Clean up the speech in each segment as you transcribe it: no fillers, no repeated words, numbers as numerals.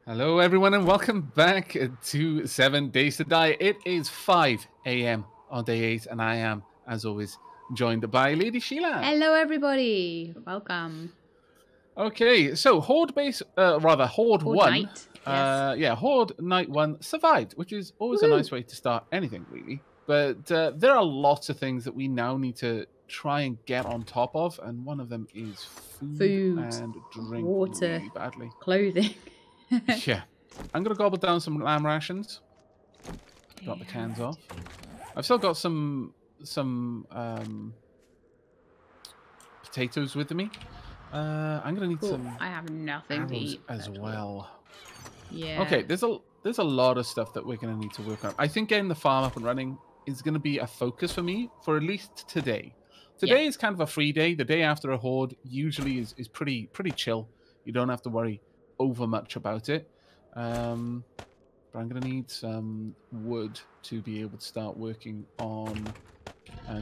Hello, everyone, and welcome back to 7 Days to Die. It is 5 a.m. on day 8, and I am, as always, joined by Lady Sheila. Hello, everybody. Welcome. Okay, so Horde base, Horde 1. Night. Yes. Yeah, Horde Night 1 survived, which is always a nice way to start anything, really. But there are lots of things that we now need to try and get on top of, and one of them is food and drink water, really badly. Clothing. Yeah. I'm going to gobble down some lamb rations. Drop the cans off. I've still got some potatoes with me. I'm going to need some I have nothing to eat as well. Yeah. Okay, there's a lot of stuff that we're going to need to work on. I think getting the farm up and running is going to be a focus for me for at least today. Today is kind of a free day. The day after a horde usually is pretty chill. You don't have to worry over much about it. But I'm going to need some wood to be able to start working on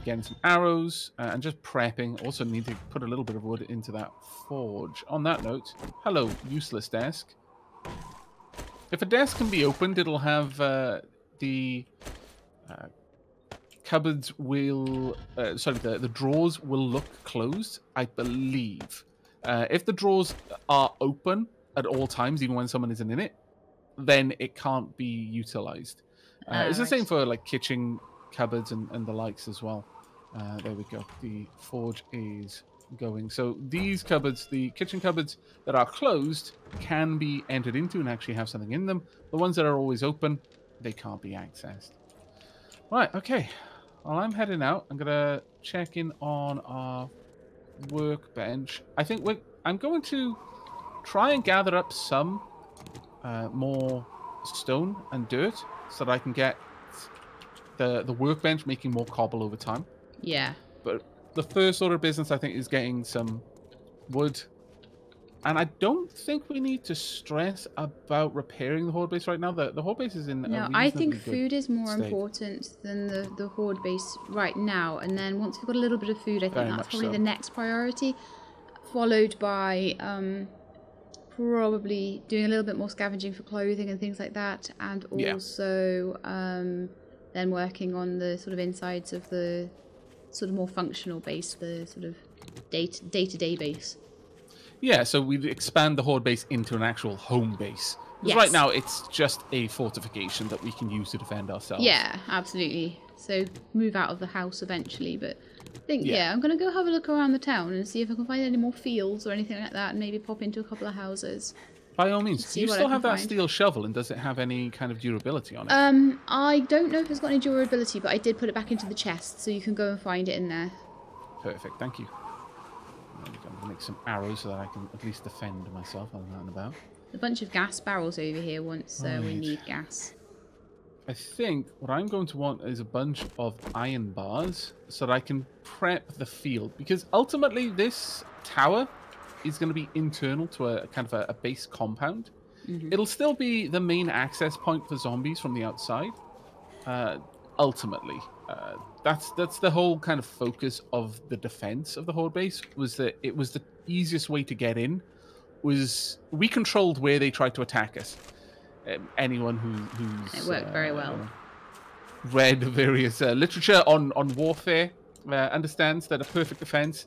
getting some arrows and just prepping. Also need to put a little bit of wood into that forge. On that note, hello, useless desk. If a desk can be opened, it'll have the cupboards will... the drawers will look closed, I believe. If the drawers are open at all times, even when someone isn't in it, then it can't be utilized. It's the same for like kitchen cupboards and the likes as well. There we go. The forge is going. So these cupboards, the kitchen cupboards that are closed, can be entered into and actually have something in them. The ones that are always open, they can't be accessed. Right, okay. While I'm heading out, I'm going to check in on our workbench. I think I'm going to try and gather up some more stone and dirt so that I can get the workbench making more cobble over time. Yeah. But the first order of business, I think, is getting some wood. And I don't think we need to stress about repairing the horde base right now. The horde base is in No, I think food is more important than the horde base right now. And then once we've got a little bit of food, I think that's probably the next priority, followed by probably doing a little bit more scavenging for clothing and things like that, and also then working on the sort of insides of the sort of more functional base, the sort of day-to-day base. Yeah, so we expand the horde base into an actual home base. Because right now it's just a fortification that we can use to defend ourselves. Yeah, absolutely. So move out of the house eventually, but I think, I'm going to go have a look around the town and see if I can find any more fields or anything like that, and maybe pop into a couple of houses. By all means. Do you still have that steel shovel, and does it have any kind of durability on it? I don't know if it's got any durability, but I did put it back into the chest, so you can go and find it in there. Perfect, thank you. I'm going to make some arrows so that I can at least defend myself. I'm out and about. A bunch of gas barrels over here once we need gas. I think what I'm going to want is a bunch of iron bars so that I can prep the field. Because ultimately this tower is going to be internal to a kind of a base compound. It'll still be the main access point for zombies from the outside. Ultimately, that's the whole kind of focus of the defense of the horde base, was that it was the easiest way to get in. Was we controlled where they tried to attack us. Anyone who's it worked very well. Read various literature on warfare understands that a perfect defense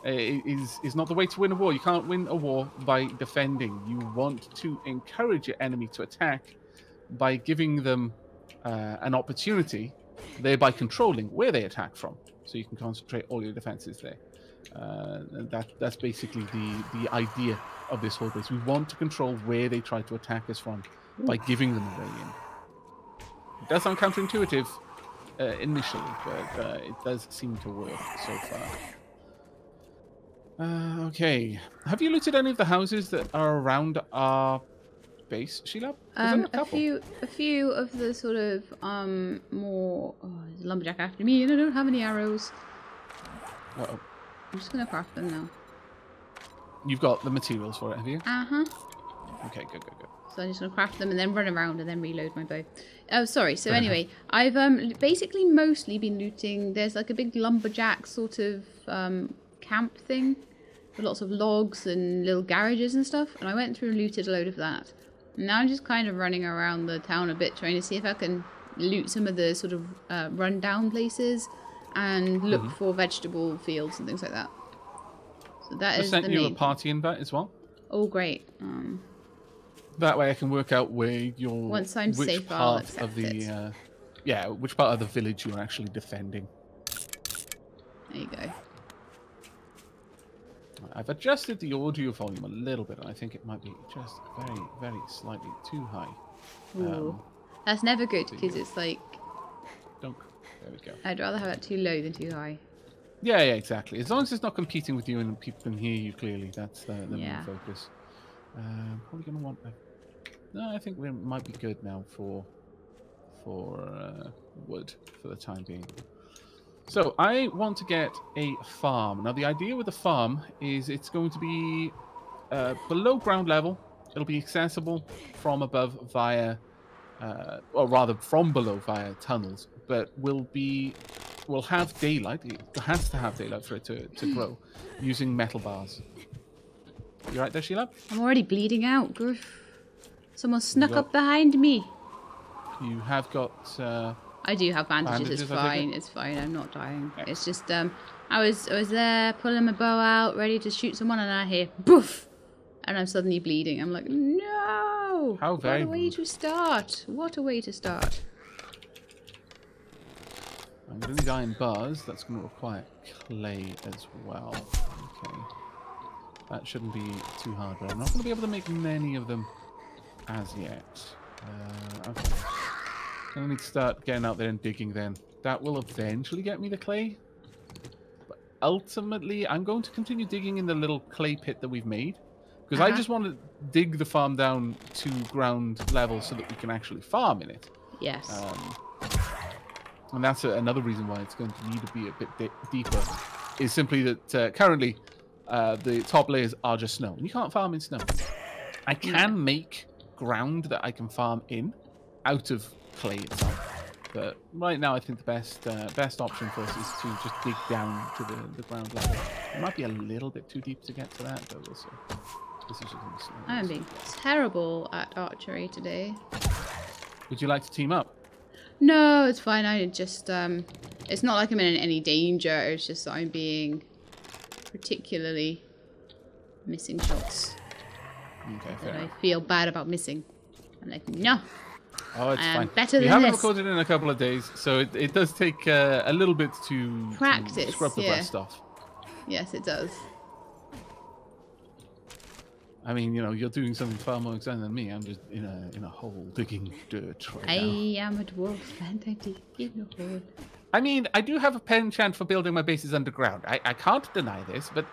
is not the way to win a war. You can't win a war by defending. You want to encourage your enemy to attack by giving them an opportunity, thereby controlling where they attack from, so you can concentrate all your defenses there. That's basically the idea of this whole base. We want to control where they try to attack us from by giving them a way in. It does sound counterintuitive initially, but it does seem to work so far. Okay. Have you looted any of the houses that are around our base, Sheila? A few of the sort of more... Oh, there's a lumberjack after me and I don't have any arrows. Uh-oh. I'm just going to craft them now. You've got the materials for it, have you? Uh-huh. Okay, good. So I'm just going to craft them and then run around and then reload my bow. Oh, sorry. So anyway, I've basically mostly been looting. There's like a big lumberjack sort of camp thing with lots of logs and little garages and stuff. And I went through and looted a load of that. Now I'm just kind of running around the town a bit, trying to see if I can loot some of the sort of run-down places and look for vegetable fields and things like that. So that I is sent the you a main. party invite as well. Oh, great. That way I can work out where your Once I'm which safe, I'll part of accept the it. yeah, which part of the village you're actually defending. There you go. I've adjusted the audio volume a little bit. I think it might be just very, very slightly too high. Ooh. That's never good because it's like Don't. There we go. I'd rather have it too low than too high. Yeah, yeah, exactly. As long as it's not competing with you and people can hear you clearly, that's the main focus. Probably gonna want. No, I think we might be good now for wood for the time being. So I want to get a farm. Now the idea with the farm is it's going to be below ground level. It'll be accessible from above via, or rather from below via tunnels, but will have daylight. It has to have daylight for it to grow using metal bars. You right there, Sheila? I'm already bleeding out, Griff. Someone snuck up behind me. You have got. I do have bandages. It's fine. It's fine. I'm not dying. Yeah. It's just I was there pulling my bow out, ready to shoot someone, and I hear boof, and I'm suddenly bleeding. I'm like, no! How very What a way to start! What a way to start! I'm going to need iron bars. That's going to require clay as well. Okay. That shouldn't be too hard, but I'm not going to be able to make many of them as yet. Okay. I need to start getting out there and digging then. That will eventually get me the clay. But ultimately, I'm going to continue digging in the little clay pit that we've made. Because I just want to dig the farm down to ground level so that we can actually farm in it. Yes. And that's another reason why it's going to need to be a bit deeper. Is simply that currently the top layers are just snow. And you can't farm in snow. I can make ground that I can farm in out of clay itself, but right now I think the best option for us is to just dig down to the ground level. It might be a little bit too deep to get to that, but we'll see. This is just going to be slow. I'm being terrible at archery today. Would you like to team up? No, it's fine. I just it's not like I'm in any danger. It's just that I'm being particularly missing shots. Okay, fair enough. I feel bad about missing. I'm like, no. Oh, it's fine. Better than we haven't this. recorded in a couple of days, so it does take a little bit to practice, scrub the rust off. Yes, it does. I mean, you know, you're doing something far more exciting than me. I'm just in a hole digging dirt right now. I am a dwarf and I dig in a hole. I mean, I do have a penchant for building my bases underground. I can't deny this, but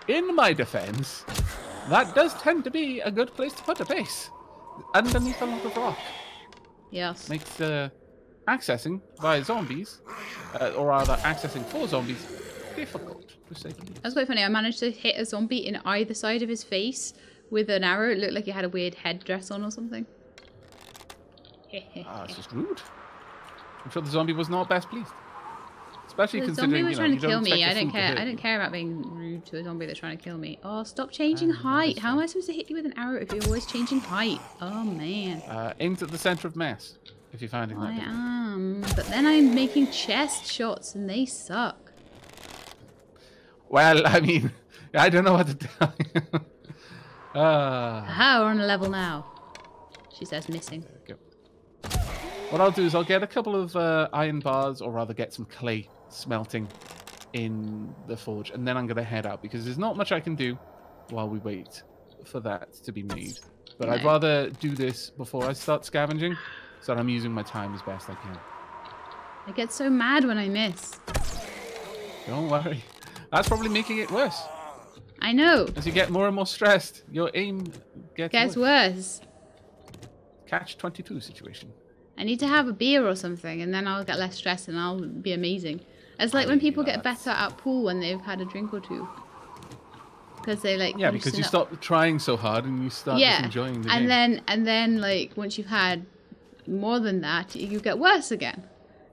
in my defense, that does tend to be a good place to put a base. Underneath a lot of rock. Yes. Makes accessing via zombies, or rather accessing for zombies, difficult, to say the least. That's quite funny. I managed to hit a zombie in either side of his face with an arrow. It looked like he had a weird headdress on or something. It's just rude. I'm sure the zombie was not best pleased. Especially the considering, zombie was trying to kill me. I don't care. I I don't care about being rude to a zombie that's trying to kill me. Oh, stop changing height. How am I supposed to hit you with an arrow if you're always changing height? Oh, man. Aimed at the center of mass, if you're finding that. I am. But then I'm making chest shots and they suck. Well, I mean, I don't know what to tell you. Aha, we're on a level now. She says missing. There we go. What I'll do is I'll get a couple of iron bars, or rather get some clay smelting in the forge, and then I'm going to head out because there's not much I can do while we wait for that to be made. But I'd rather do this before I start scavenging, so that I'm using my time as best I can. I get so mad when I miss. Don't worry. That's probably making it worse. I know. As you get more and more stressed, your aim gets worse. Catch-22 situation. I need to have a beer or something, and then I'll get less stressed and I'll be amazing. It's like when people get better at pool when they've had a drink or two. Because they like... Yeah, because you stop trying so hard and you start just enjoying the game. And then, like, once you've had more than that, you get worse again.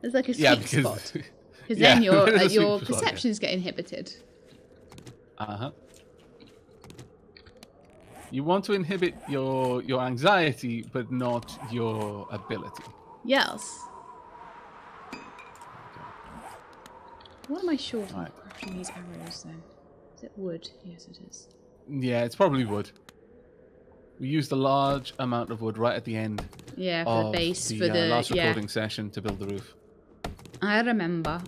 It's like a sweet spot. Because then your perceptions get inhibited. Uh-huh. You want to inhibit your anxiety, but not your ability. Yes. What am I short on Right. crafting these arrows then? Is it wood? Yes, it is. Yeah, it's probably wood. We used a large amount of wood right at the end Yeah, for of the base, the for the last recording session to build the roof. I remember.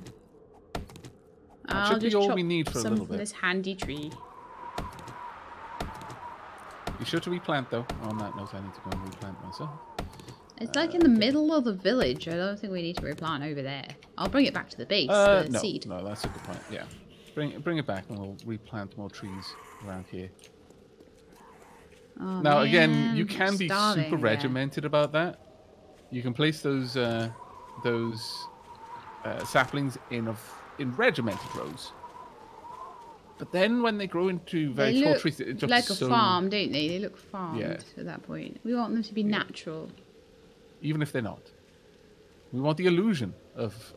That I'll should be just all chop we need for a some little from bit. this handy tree. Be sure to replant though. On that note, I need to go and replant myself. It's like in the middle of the village. I don't think we need to replant over there. I'll bring it back to the base, the No, seed. no, that's a good point. Yeah, bring it back, and we'll replant more trees around here. Oh, Now, man, again, you I'm can be starving, super regimented about that. You can place those saplings in regimented rows. But then when they grow into very tall trees, it just like a so... farm, don't they? They look farmed Yeah. at that point. We want them to be natural. Even if they're not. We want the illusion of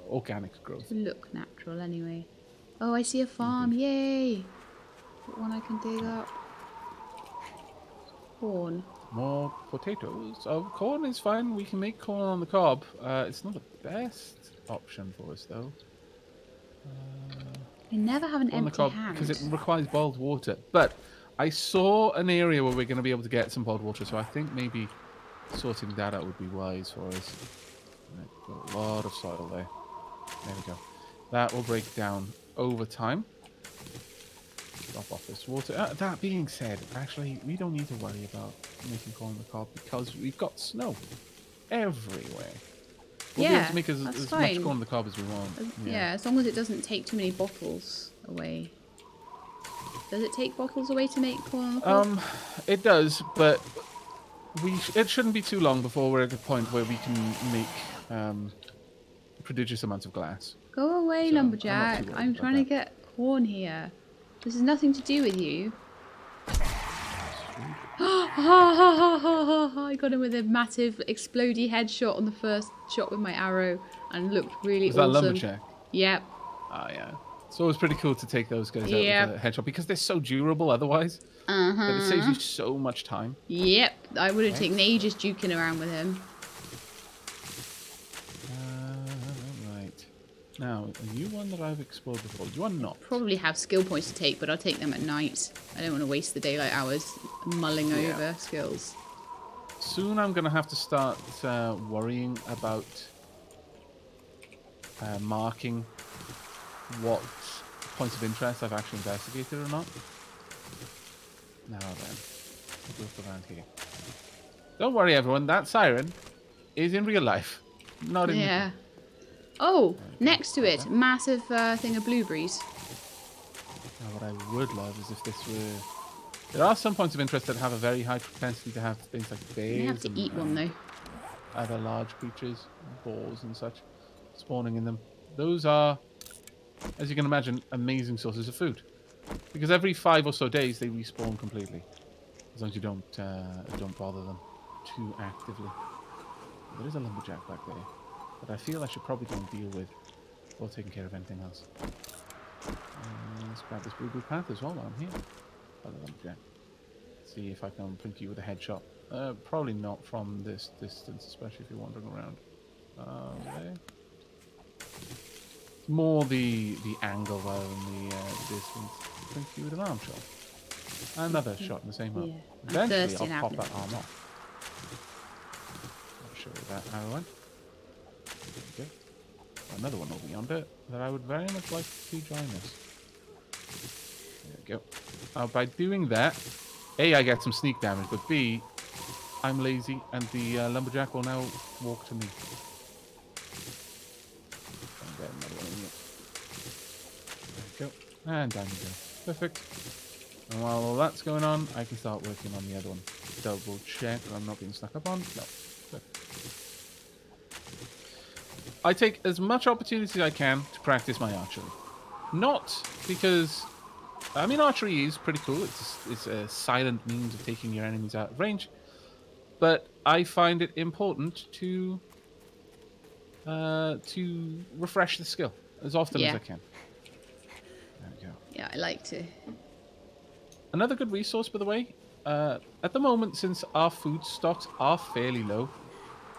organic growth. To look natural anyway. Oh, I see a farm. Yay! One I can dig up. Corn. More potatoes. Oh, corn is fine. We can make corn on the cob. It's not the best option for us, though. I never have an On the empty cob, hand. because it requires boiled water. But I saw an area where we're going to be able to get some boiled water, so I think maybe sorting that out would be wise for us. Right, got a lot of soil there. There we go. That will break down over time. Drop off this water. That being said, actually, we don't need to worry about making corn on the cob because we've got snow everywhere. We'll be able to make as much corn on the cob as we want. Yeah, as long as it doesn't take too many bottles away. Does it take bottles away to make corn on the cob? It does, but it shouldn't be too long before we're at the point where we can make prodigious amounts of glass. Go away, So, lumberjack. I'm trying to get corn here. This has nothing to do with you. I got him with a massive explodey headshot on the first shot with my arrow and looked really awesome. Was that lumberjack? Yep. Oh, yeah. It's always pretty cool to take those guys out with a headshot because they're so durable otherwise. That it saves you so much time. Yep. I would have taken ages juking around with him. Right. Now, are you one that I've explored before? You are not. Probably have skill points to take, but I'll take them at night. I don't want to waste the daylight hours mulling over skills. Soon I'm going to have to start worrying about marking what points of interest I've actually investigated or not. Now then, we'll look around here. Don't worry, everyone. That siren is in real life, not in. Yeah. Oh, next to it, massive thing of blueberries. Now, what I would love is if this were. There are some points of interest that have a very high propensity to have things like bears. You have to eat one though. Other large creatures, boars and such, spawning in them. Those are, as you can imagine, amazing sources of food. Because every 5 or so days they respawn completely, as long as you don't bother them too actively. There is a lumberjack back there, but I feel I should probably go and deal with while taking care of anything else. Let's grab this blueberry path as well while I'm here. Other lumberjack. See if I can prink you with a headshot. Probably not from this distance, especially if you're wandering around. There. More the angle rather than the distance. Prink you with an arm shot. Another shot in the same arm. Yeah. Eventually I'll pop that arm off. I'll show you that arrow one. There we go. Another one over yonder that I would very much like to see join us. There we go. By doing that, A, I get some sneak damage, but B, I'm lazy and the lumberjack will now walk to me. And get another one in here. There we go. And down we go. Perfect. And while all that's going on, I can start working on the other one. Double check that I'm not being snuck up on. No. Perfect. I take as much opportunity as I can to practice my archery. Not because... I mean, archery is pretty cool. It's a silent means of taking your enemies out of range. But I find it important to refresh the skill as often as I can. There we go. Yeah, I like to Another good resource, by the way. At the moment, since our food stocks are fairly low,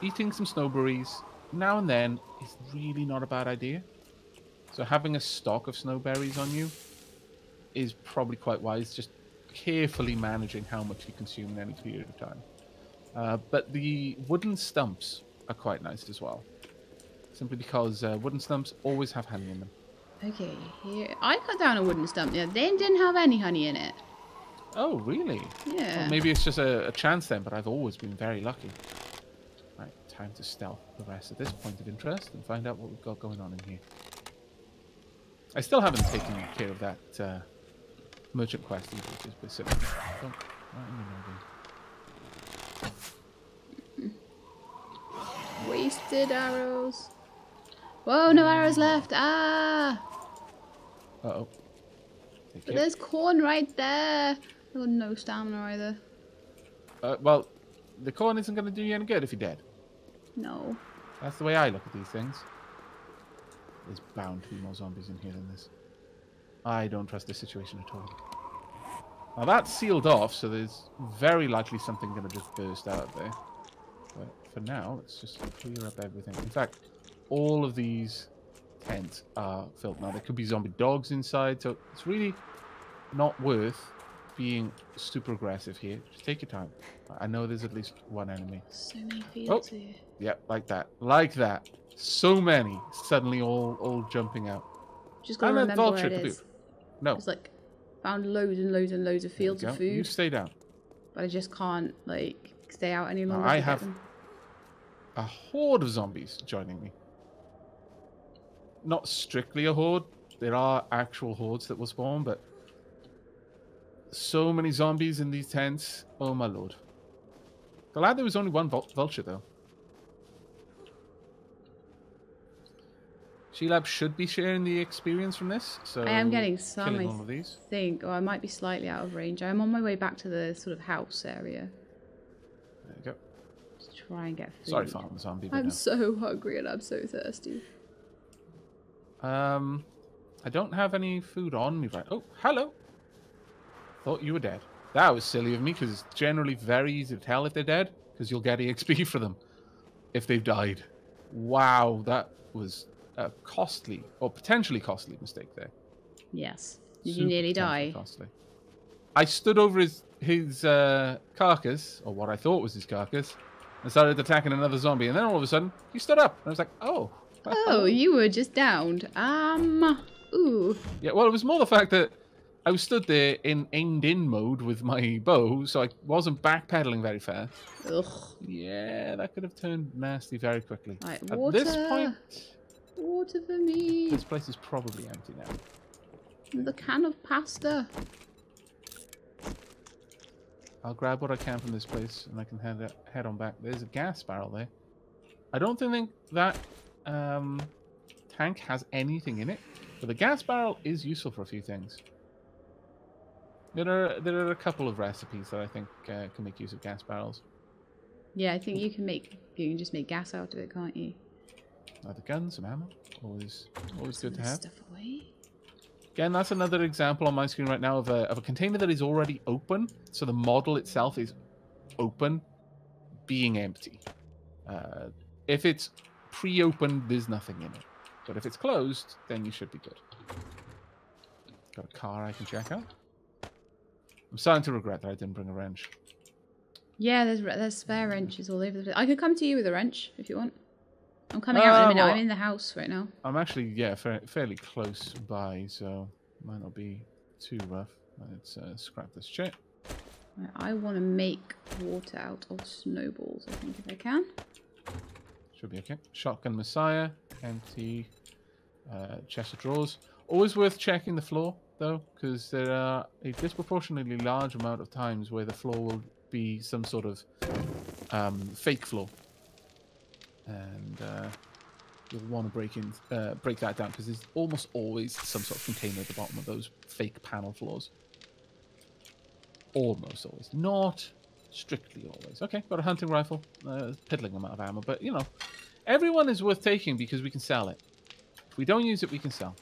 eating some snowberries now and then is really not a bad idea. So having a stock of snowberries on you is probably quite wise. Just carefully managing how much you consume in any period of time. But the wooden stumps are quite nice as well. Simply because wooden stumps always have honey in them. Okay, here. I cut down a wooden stump the other day and didn't have any honey in it. Oh, really? Yeah. Well, maybe it's just a chance then, but I've always been very lucky. Right, time to stealth the rest of this point of interest and find out what we've got going on in here. I still haven't taken care of that merchant quest either, which is a bit silly. Don't, Wasted arrows. Whoa, no arrows left. Ah! Uh-oh. But there's corn right there. Oh, no stamina either. Well, the corn isn't going to do you any good if you're dead. No. That's the way I look at these things. There's bound to be more zombies in here than this. I don't trust this situation at all. Now that's sealed off, so there's very likely something going to just burst out of there. But for now, let's just clear up everything. In fact, all of these tents are filled now. There could be zombie dogs inside, so it's really not worth being super aggressive here. Just take your time. I know there's at least one enemy. So many fields here. Yep, like that. Like that. So many suddenly all jumping out. Just gotta remember where it is. No. It's like found loads and loads and loads of fields of food. You stay down. But I just can't like stay out any longer. I have a horde of zombies joining me. Not strictly a horde. There are actual hordes that will spawn, but so many zombies in these tents. Oh my lord. Glad there was only one vulture though. Sheilab should be sharing the experience from this, so I am getting some, all of these. Or I might be slightly out of range. I'm on my way back to the sort of house area. There you go. Just try and get food. Sorry, farm zombie. I'm so hungry and I'm so thirsty. I don't have any food on me right. Oh, hello. Thought you were dead. That was silly of me because it's generally very easy to tell if they're dead because you'll get EXP for them if they've died. Wow, that was a costly or potentially costly mistake there. Yes. Did you nearly die? Costly. I stood over his carcass, or what I thought was his carcass, and started attacking another zombie. And then all of a sudden, he stood up. And I was like, oh. Oh, you were just downed. Ooh. Yeah, well, it was more the fact that I was stood there in aimed-in mode with my bow, so I wasn't backpedaling very fast. Ugh. Yeah, that could have turned nasty very quickly. Right, At water. this point... Water for me. This place is probably empty now. The can of pasta. I'll grab what I can from this place, and I can head on back. There's a gas barrel there. I don't think that tank has anything in it, but the gas barrel is useful for a few things. There are a couple of recipes that I think can make use of gas barrels. Yeah, I think you can just make gas out of it, can't you? Either guns, some ammo, always good to have. Stuff away. Again, that's another example on my screen right now of a container that is already open. So the model itself is open, being empty. If it's pre-opened, there's nothing in it. But if it's closed, then you should be good. Got a car I can check out. I'm starting to regret that I didn't bring a wrench. Yeah, there's spare wrenches all over the place. I could come to you with a wrench if you want. I'm coming out in a minute. Well, I'm in the house right now. I'm actually, yeah, fairly close by, so might not be too rough. Let's scrap this shit. Right, I want to make water out of snowballs, I think, if I can. Should be okay. Shotgun Messiah, empty chest of drawers. Always worth checking the floor, though, because there are a disproportionately large amount of times where the floor will be some sort of fake floor. And you'll want to break that down because there's almost always some sort of container at the bottom of those fake panel floors. Almost always, not strictly always. Okay, got a hunting rifle, piddling amount of ammo, but you know, everyone is worth taking because we can sell it. If we don't use it, we can sell.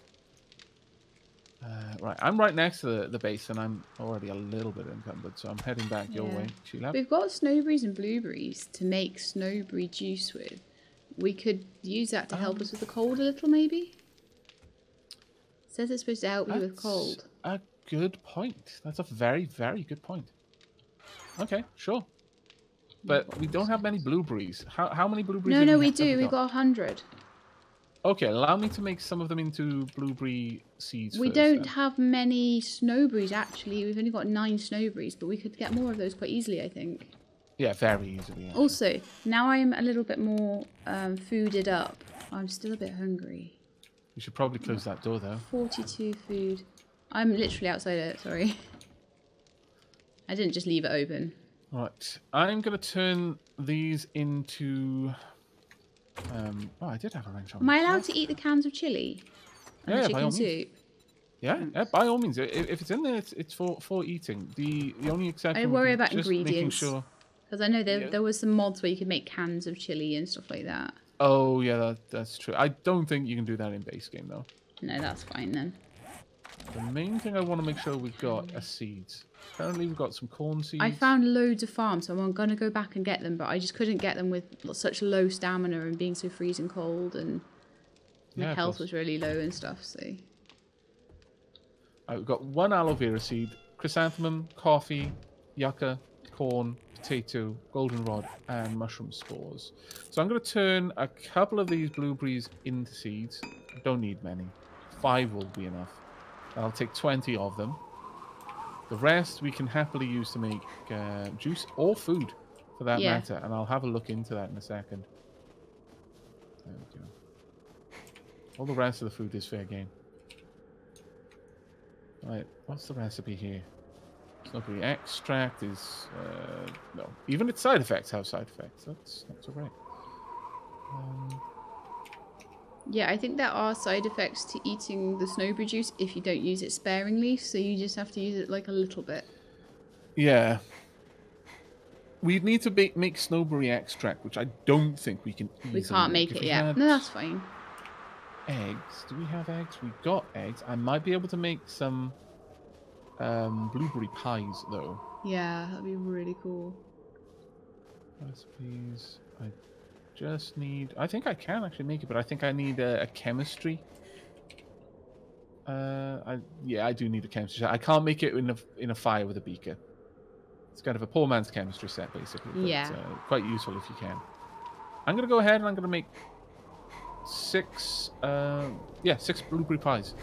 Right, I'm right next to the base, and I'm already a little bit encumbered, so I'm heading back your way. Sheila. We've got snowberries and blueberries to make snowberry juice with. We could use that to help us with the cold a little, maybe? It says it's supposed to help you with cold. A good point. That's a very, very good point. Okay, sure. But we don't have many blueberries. How many blueberries? No, we do. We've got 100. Okay, allow me to make some of them into blueberry seeds. We don't have many snowberries, actually. We've only got 9 snowberries, but we could get more of those quite easily, I think. Yeah, very easily. Actually. Also, now I'm a little bit more fooded up. I'm still a bit hungry. You should probably close that door, though. 42 food. I'm literally outside it, sorry. I didn't just leave it open. Right, I'm going to turn these into... oh, I did have a range on. Am I allowed to eat the cans of chili? And the chicken soup? Yeah, by all means. If it's in there, it's for eating. The only exception... I worry about just ingredients. Making sure... Because I know there was some mods where you could make cans of chili and stuff like that. Oh, yeah, that's true. I don't think you can do that in base game, though. No, that's fine, then. The main thing I want to make sure we've got are seeds. Apparently we've got some corn seeds. I found loads of farms, so I'm going to go back and get them, but I just couldn't get them with such low stamina and being so freezing cold, and my health was really low and stuff, so... We've got 1 aloe vera seed, chrysanthemum, coffee, yucca, corn, potato, goldenrod, and mushroom spores. So I'm going to turn a couple of these blueberries into seeds. I don't need many. 5 will be enough. I'll take 20 of them. The rest we can happily use to make juice or food, for that matter. And I'll have a look into that in a second. There we go. All the rest of the food is fair game. Right, what's the recipe here? Snowberry extract is... no. Even its side effects have side effects. That's alright. Yeah, I think there are side effects to eating the snowberry juice if you don't use it sparingly, so you just have to use it like a little bit. Yeah. We'd need to make snowberry extract, which I don't think we can easily. We can't make it yet. No, that's fine. Eggs? Do we have eggs? We got eggs. I might be able to make some blueberry pies, though. Yeah, that'd be really cool. Recipes. I just need... I think I can actually make it, but I think I need a chemistry. Yeah, I do need a chemistry. I can't make it in a fire with a beaker. It's kind of a poor man's chemistry set, basically. But, yeah. Quite useful if you can. I'm going to go ahead and I'm going to make 6 blueberry pies.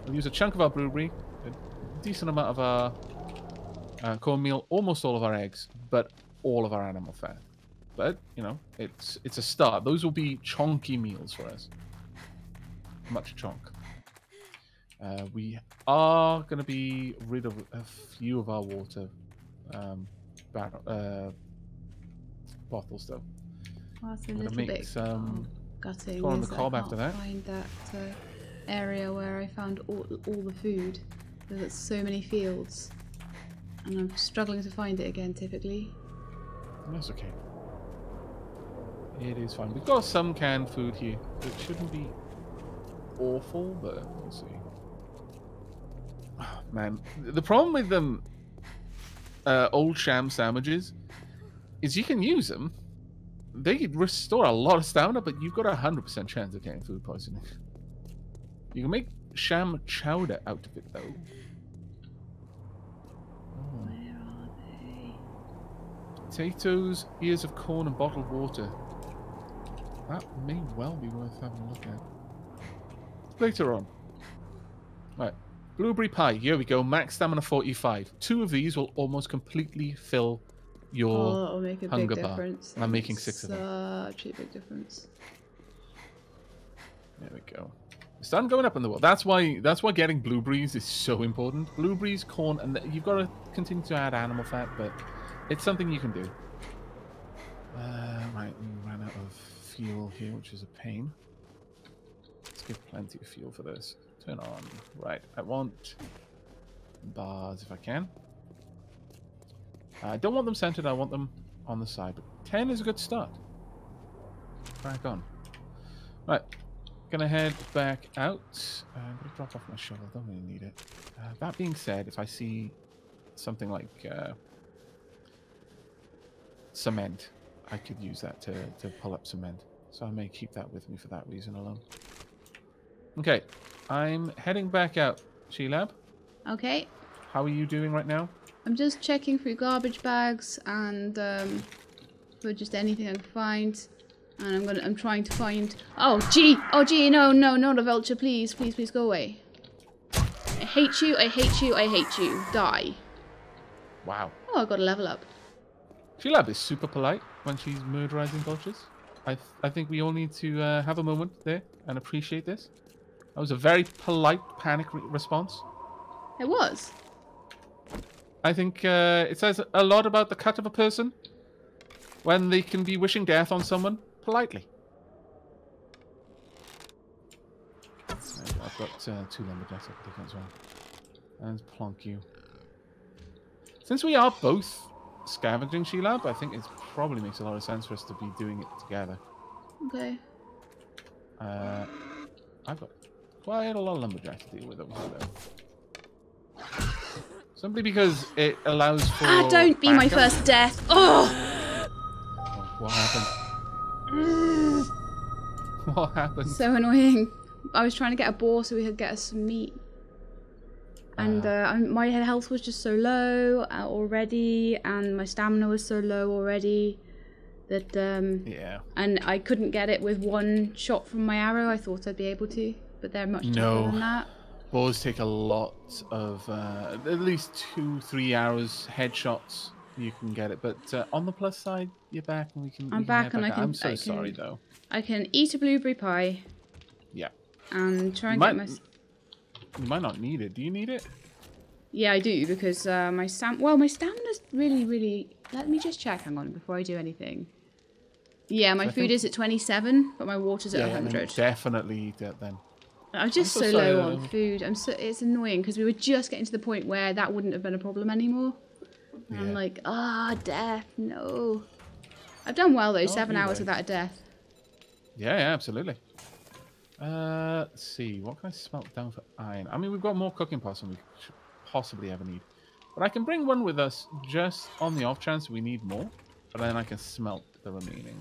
We'll use a chunk of our blueberry, a decent amount of our cornmeal, almost all of our eggs, but all of our animal fat. But, you know, it's a start. Those will be chonky meals for us. Much chonk. We are going to be rid of a few of our water bottles, though. Oh, that's a little bit gutting. On the cob after that. Find that area where I found all the food. There's so many fields, and I'm struggling to find it again. Typically. That's okay. It is fine. We've got some canned food here. It shouldn't be awful, but we'll see. Oh, man, the problem with them old sham sandwiches is you can use them. They restore a lot of stamina, but you've got a 100% chance of getting food poisoning. You can make sham chowder out of it, though. Oh. Where are they? Potatoes, ears of corn, and bottled water. That may well be worth having a look at. Later on. Right. Blueberry pie. Here we go. Max stamina 45. 2 of these will almost completely fill your that'll make a hunger big bar. difference. I'm making 6 of them. Such a big difference. There we go. It's done going up in the world. That's why getting blueberries is so important. Blueberries, corn, and you've got to continue to add animal fat, but it's something you can do. Right, we ran out of fuel here, which is a pain. Let's get plenty of fuel for this. Turn on. Right, I want bars if I can. I don't want them centered, I want them on the side. But 10 is a good start. Crack on. Right. Gonna head back out. I'm gonna drop off my shovel. Don't really need it. That being said, if I see something like cement, I could use that to pull up cement. So I may keep that with me for that reason alone. Okay, I'm heading back out. Sheilab, Okay. how are you doing right now? I'm just checking through garbage bags and for just anything I can find. And I'm trying to find. Oh gee, no, not a vulture, please, go away. I hate you, I hate you, I hate you. Die. Wow. Oh, I got a level up. Sheilab is super polite when she's murderizing vultures. I think we all need to have a moment there and appreciate this. That was a very polite panic response. It was. I think it says a lot about the cut of a person when they can be wishing death on someone politely. I've got 2 lumberjacks I can take as well. And plonk you. Since we are both scavenging, Sheilab, I think it probably makes a lot of sense for us to be doing it together. Okay. I've got quite a lot of lumberjacks to deal with over here, though. Simply because it allows for... don't be my first death. Oh! What happened? What happened? So annoying. I was trying to get a boar so we could get us some meat. And my health was just so low already, and my stamina was so low already that yeah. And I couldn't get it with one shot from my arrow. I thought I'd be able to, but they're much tougher than that. Bows take a lot of at least 2-3 arrows headshots. You can get it, but on the plus side, you're back, and we can. I'm back, and I can. I'm so sorry though. I can eat a blueberry pie. Yeah. And try and get my. You might not need it. Do you need it? Yeah, I do, because my stamina's really... Let me just check, hang on, before I do anything. Yeah, my food is at 27, but my water's at 100. Definitely eat it then. I'm just so low on food. It's annoying, because we were just getting to the point where that wouldn't have been a problem anymore. And I'm like, death, no. I've done well, though, 7 hours without a death. Yeah, absolutely. Let's see, what can I smelt down for iron? I mean, we've got more cooking pots than we should possibly ever need. But I can bring one with us just on the off chance we need more. But then I can smelt the remaining.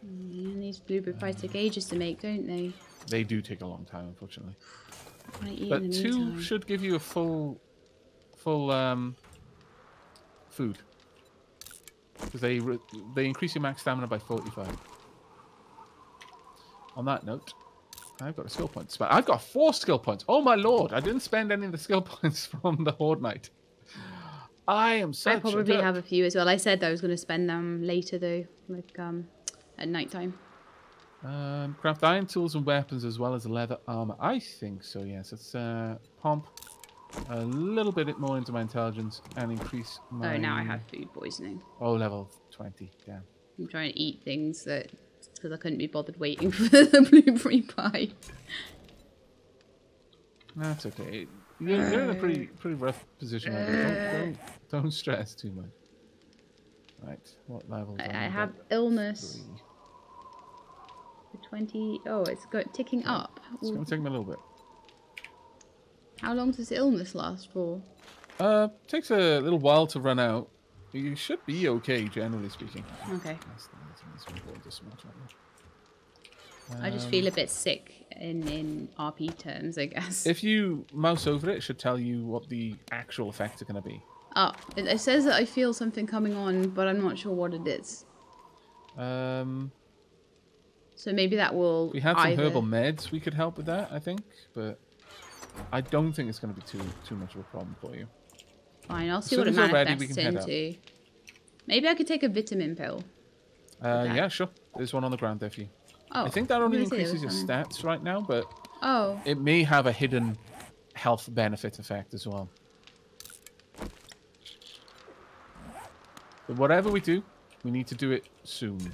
And these blueberry pies take ages to make, don't they? They do take a long time, unfortunately. But 2 should give you a full food. Because they increase your max stamina by 45. On that note, I've got a skill point. I've got 4 skill points. Oh my lord! I didn't spend any of the skill points from the Horde Night. I am such I probably have a few as well. I said that I was going to spend them later though, like at night time. Craft iron tools and weapons as well as leather armor. I think so. Yes, it's pomp. A little bit more into my intelligence and increase my... Oh, now I have food poisoning. Oh, level 20. Damn. I'm trying to eat things that... because I couldn't be bothered waiting for the blueberry pie. That's okay. You're in a pretty rough position right now. Don't stress too much. Right, what level? I have illness. 20... Oh, it's ticking up. It's going to take me a little bit. How long does illness last for? Takes a little while to run out. You should be okay, generally speaking. Okay. I just feel a bit sick in RP terms, I guess. If you mouse over it, it should tell you what the actual effects are going to be. Oh, it says that I feel something coming on, but I'm not sure what it is. So maybe that will. We have some herbal meds. We could help with that, I think, but I don't think it's going to be too much of a problem for you. Fine, I'll see what it manifests into. Maybe I could take a vitamin pill. Yeah, sure. There's one on the ground there for you. Oh, I think that only increases your stats right now, but it may have a hidden health benefit effect as well. But whatever we do, we need to do it soon.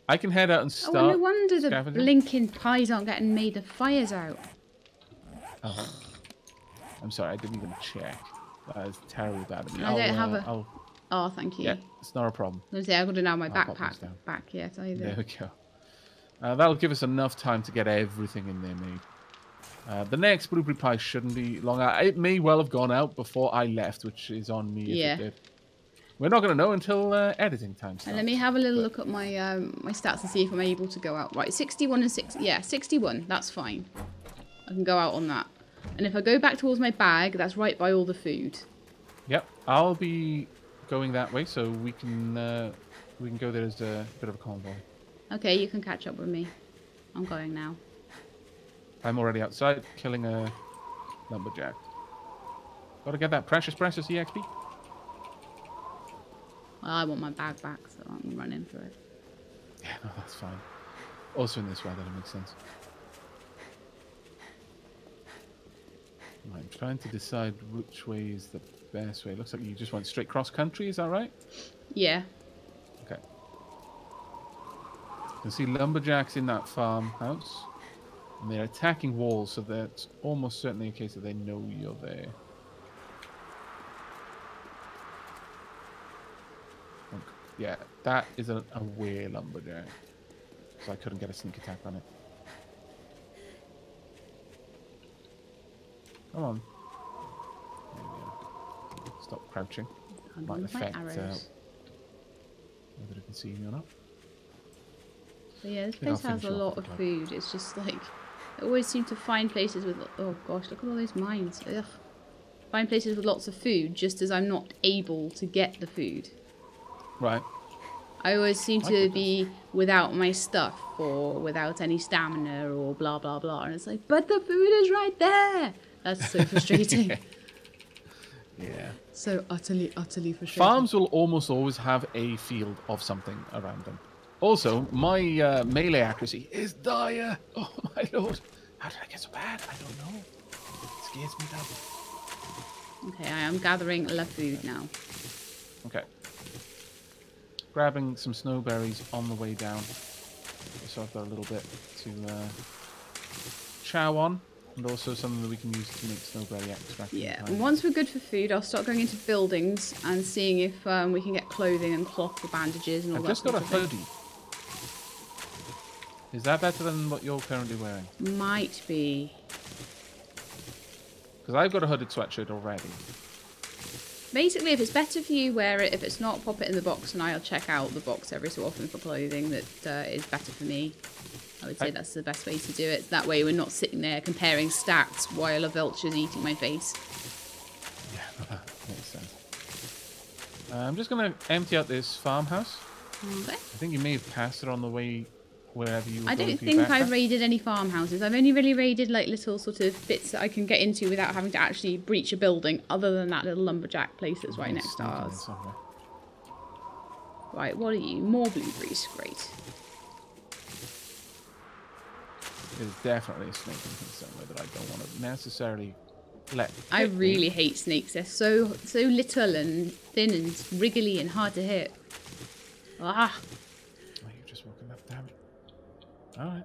I can head out and start. Oh, no wonder the blinking pies aren't getting made. The fire's out. Oh. I'm sorry, I didn't even check. That is terribly bad of me. I don't have a... Oh, thank you. Yeah, it's not a problem. I was going to say, I got to now my backpack back yet either. There we go. That'll give us enough time to get everything in there made. The next blueberry pie shouldn't be long. It may well have gone out before I left, which is on me if it did. We're not going to know until editing time starts. And let me have a little look at my my stats and see if I'm able to go out. Right, 61 and 6. Yeah, 61. That's fine. I can go out on that. And if I go back towards my bag, that's right by all the food. Yep, I'll be going that way, so we can go there as a bit of a convoy. Okay, you can catch up with me. I'm going now. I'm already outside, killing a lumberjack. Gotta get that precious EXP. Well, I want my bag back, so I'm running for it. Yeah, no, that's fine. Also in this weather, it makes sense. I'm trying to decide which way is the best way. It looks like you just went straight cross country, is that right? Yeah. Okay. You can see lumberjacks in that farmhouse. And they're attacking walls, so that's almost certainly a case that they know you're there. Yeah, that is a aware lumberjack. So I couldn't get a sneak attack on it. Come on. There we go. Stop crouching. Might affect whether it can see me or not. But yeah, this place has a lot of food. It's just like... I always seem to find places with... Oh gosh, look at all those mines. Ugh. Find places with lots of food just as I'm not able to get the food. Right. I always seem to be without my stuff or without any stamina or blah blah blah. And it's like, but the food is right there! That's so frustrating. Yeah. So utterly frustrating. Farms will almost always have a field of something around them. Also, my melee accuracy is dire. Oh my lord. How did I get so bad? I don't know. It scares me though. Okay, I am gathering the food now. Okay. Grabbing some snowberries on the way down. So I've got a little bit to chow on. And also something that we can use to make snowberry extract. Yeah, and once we're good for food, I'll start going into buildings and seeing if we can get clothing and cloth for bandages and all that. I've just got a hoodie. Is that better than what you're currently wearing? Might be. Because I've got a hooded sweatshirt already. Basically, if it's better for you, wear it. If it's not, pop it in the box and I'll check out the box every so often for clothing that is better for me. I would say that's the best way to do it. That way we're not sitting there comparing stats while a vulture's eating my face. Yeah, that makes sense. I'm just going to empty out this farmhouse. Okay. I think you may have passed it on the way wherever you were I going don't for your think I've backpack. raided any farmhouses. I've only really raided like little sort of bits that I can get into without having to actually breach a building, other than that little lumberjack place that's right next to ours. Right, what are you? More blueberries. Great. There's definitely a snake in here somewhere that I don't want to necessarily let. I really hate snakes. They're so little and thin and wriggly and hard to hit. Ah. Oh, you're just walking up, damn it. Alright.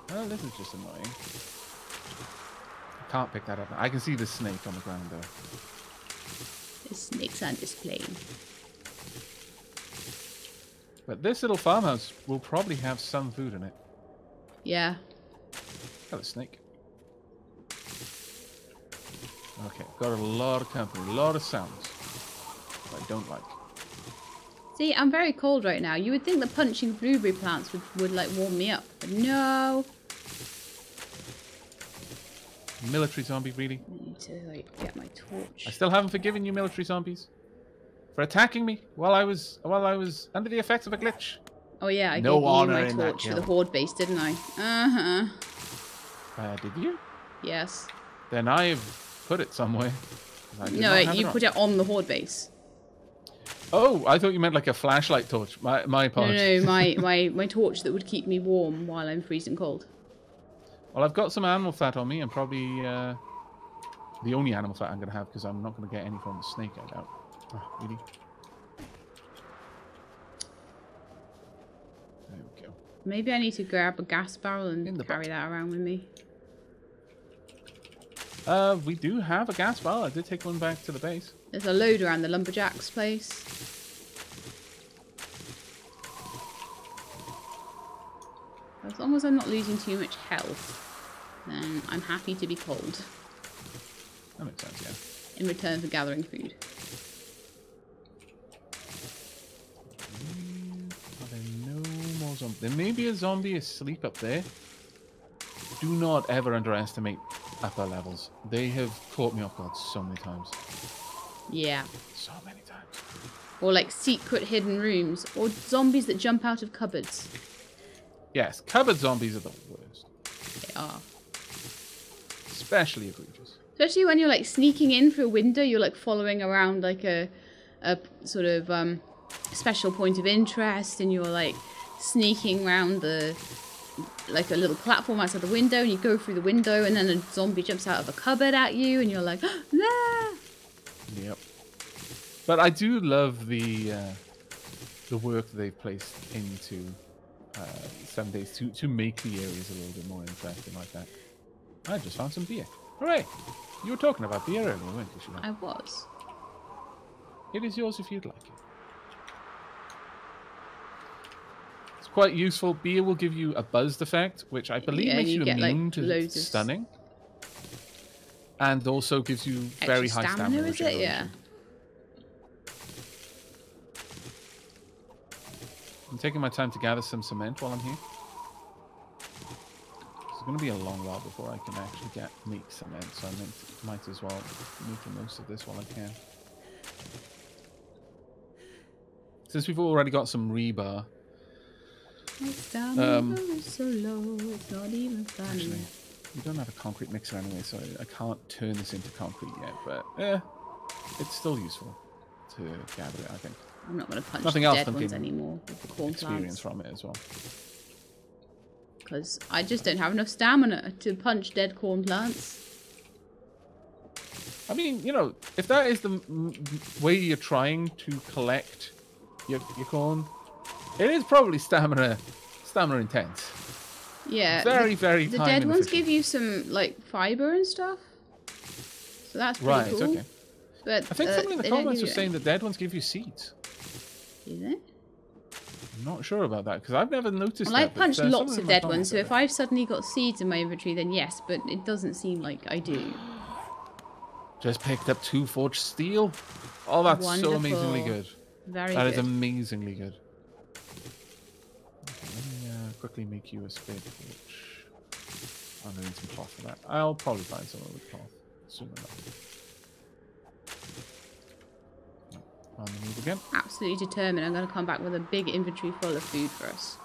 Well, this is just annoying. I can't pick that up. I can see the snake on the ground though. The snakes on display. But this little farmhouse will probably have some food in it. Yeah. Got a snake. Okay, got a lot of company, a lot of sounds. That I don't like. See, I'm very cold right now. You would think that punching blueberry plants would like warm me up, but no. Military zombie, really? I need to like get my torch. I still haven't forgiven you, military zombies, for attacking me while I was under the effects of a glitch. Oh yeah, I No gave honor you in my that torch for the kill. horde base, didn't I? Did you? Yes. Then I've put it somewhere. I did No, not have you it put it on the horde base. Oh, I thought you meant like a flashlight torch. My apologies. No, my torch that would keep me warm while I'm freezing cold. Well, I've got some animal fat on me, and probably the only animal fat I'm going to have, because I'm not going to get any from the snake, I doubt. Oh, really? There we go. Maybe I need to grab a gas barrel and In the carry that around with me. We do have a gas barrel. I did take one back to the base. There's a load around the lumberjack's place. As long as I'm not losing too much health, then I'm happy to be cold. That makes sense, yeah. In return for gathering food. Are there no more zombies? There may be a zombie asleep up there. Do not ever underestimate upper levels. They have caught me off guard so many times. Yeah. So many times. Or like secret hidden rooms. Or zombies that jump out of cupboards. Yes, cupboard zombies are the worst. They are. Especially egregious. Especially when you're like sneaking in through a window, you're like following around like a sort of special point of interest, and you're like sneaking around the like a little platform outside the window, and you go through the window, and then a zombie jumps out of a cupboard at you, and you're like, ah! Yep. But I do love the work that they've placed into 7 Days to make the areas a little bit more interesting like that. I just found some beer. Hooray! You were talking about beer earlier, weren't you, Siobhan? I was. It is yours if you'd like it. It's quite useful. Beer will give you a buzzed effect, which I believe makes you immune to stunning. And also gives you very high stamina. Is it? Yeah. I'm taking my time to gather some cement while I'm here. It's going to be a long while before I can actually make cement, so I might as well make the most of this while I can. Since we've already got some rebar. It's so low, it's not even funny. Actually, we don't have a concrete mixer anyway, so I can't turn this into concrete yet, but it's still useful to gather it, I think. I'm not going to punch Nothing the else dead than ones anymore with the corn experience plants. from it as well. Because I just don't have enough stamina to punch dead corn plants. I mean, you know, if that is the way you're trying to collect your corn, it is probably stamina intense. Yeah. Very time The dead ones inefficient. give you some, like, fiber and stuff. So that's pretty cool. Okay. But, I think someone in the comments was saying the dead ones give you seeds. Is it? I'm not sure about that, because I've never noticed Well, that. I've punched lots of dead ones, so said if I've suddenly got seeds in my inventory, then yes, but it doesn't seem like I do. Just picked up 2 forged steel. Oh, that's Wonderful. so amazingly good. Very That good. is amazingly good. Okay, let me quickly make you a spade torch. I'm going to need some cloth for that. I'll probably find someone with cloth soon enough. On the move again. Absolutely determined. I'm going to come back with a big inventory full of food for us.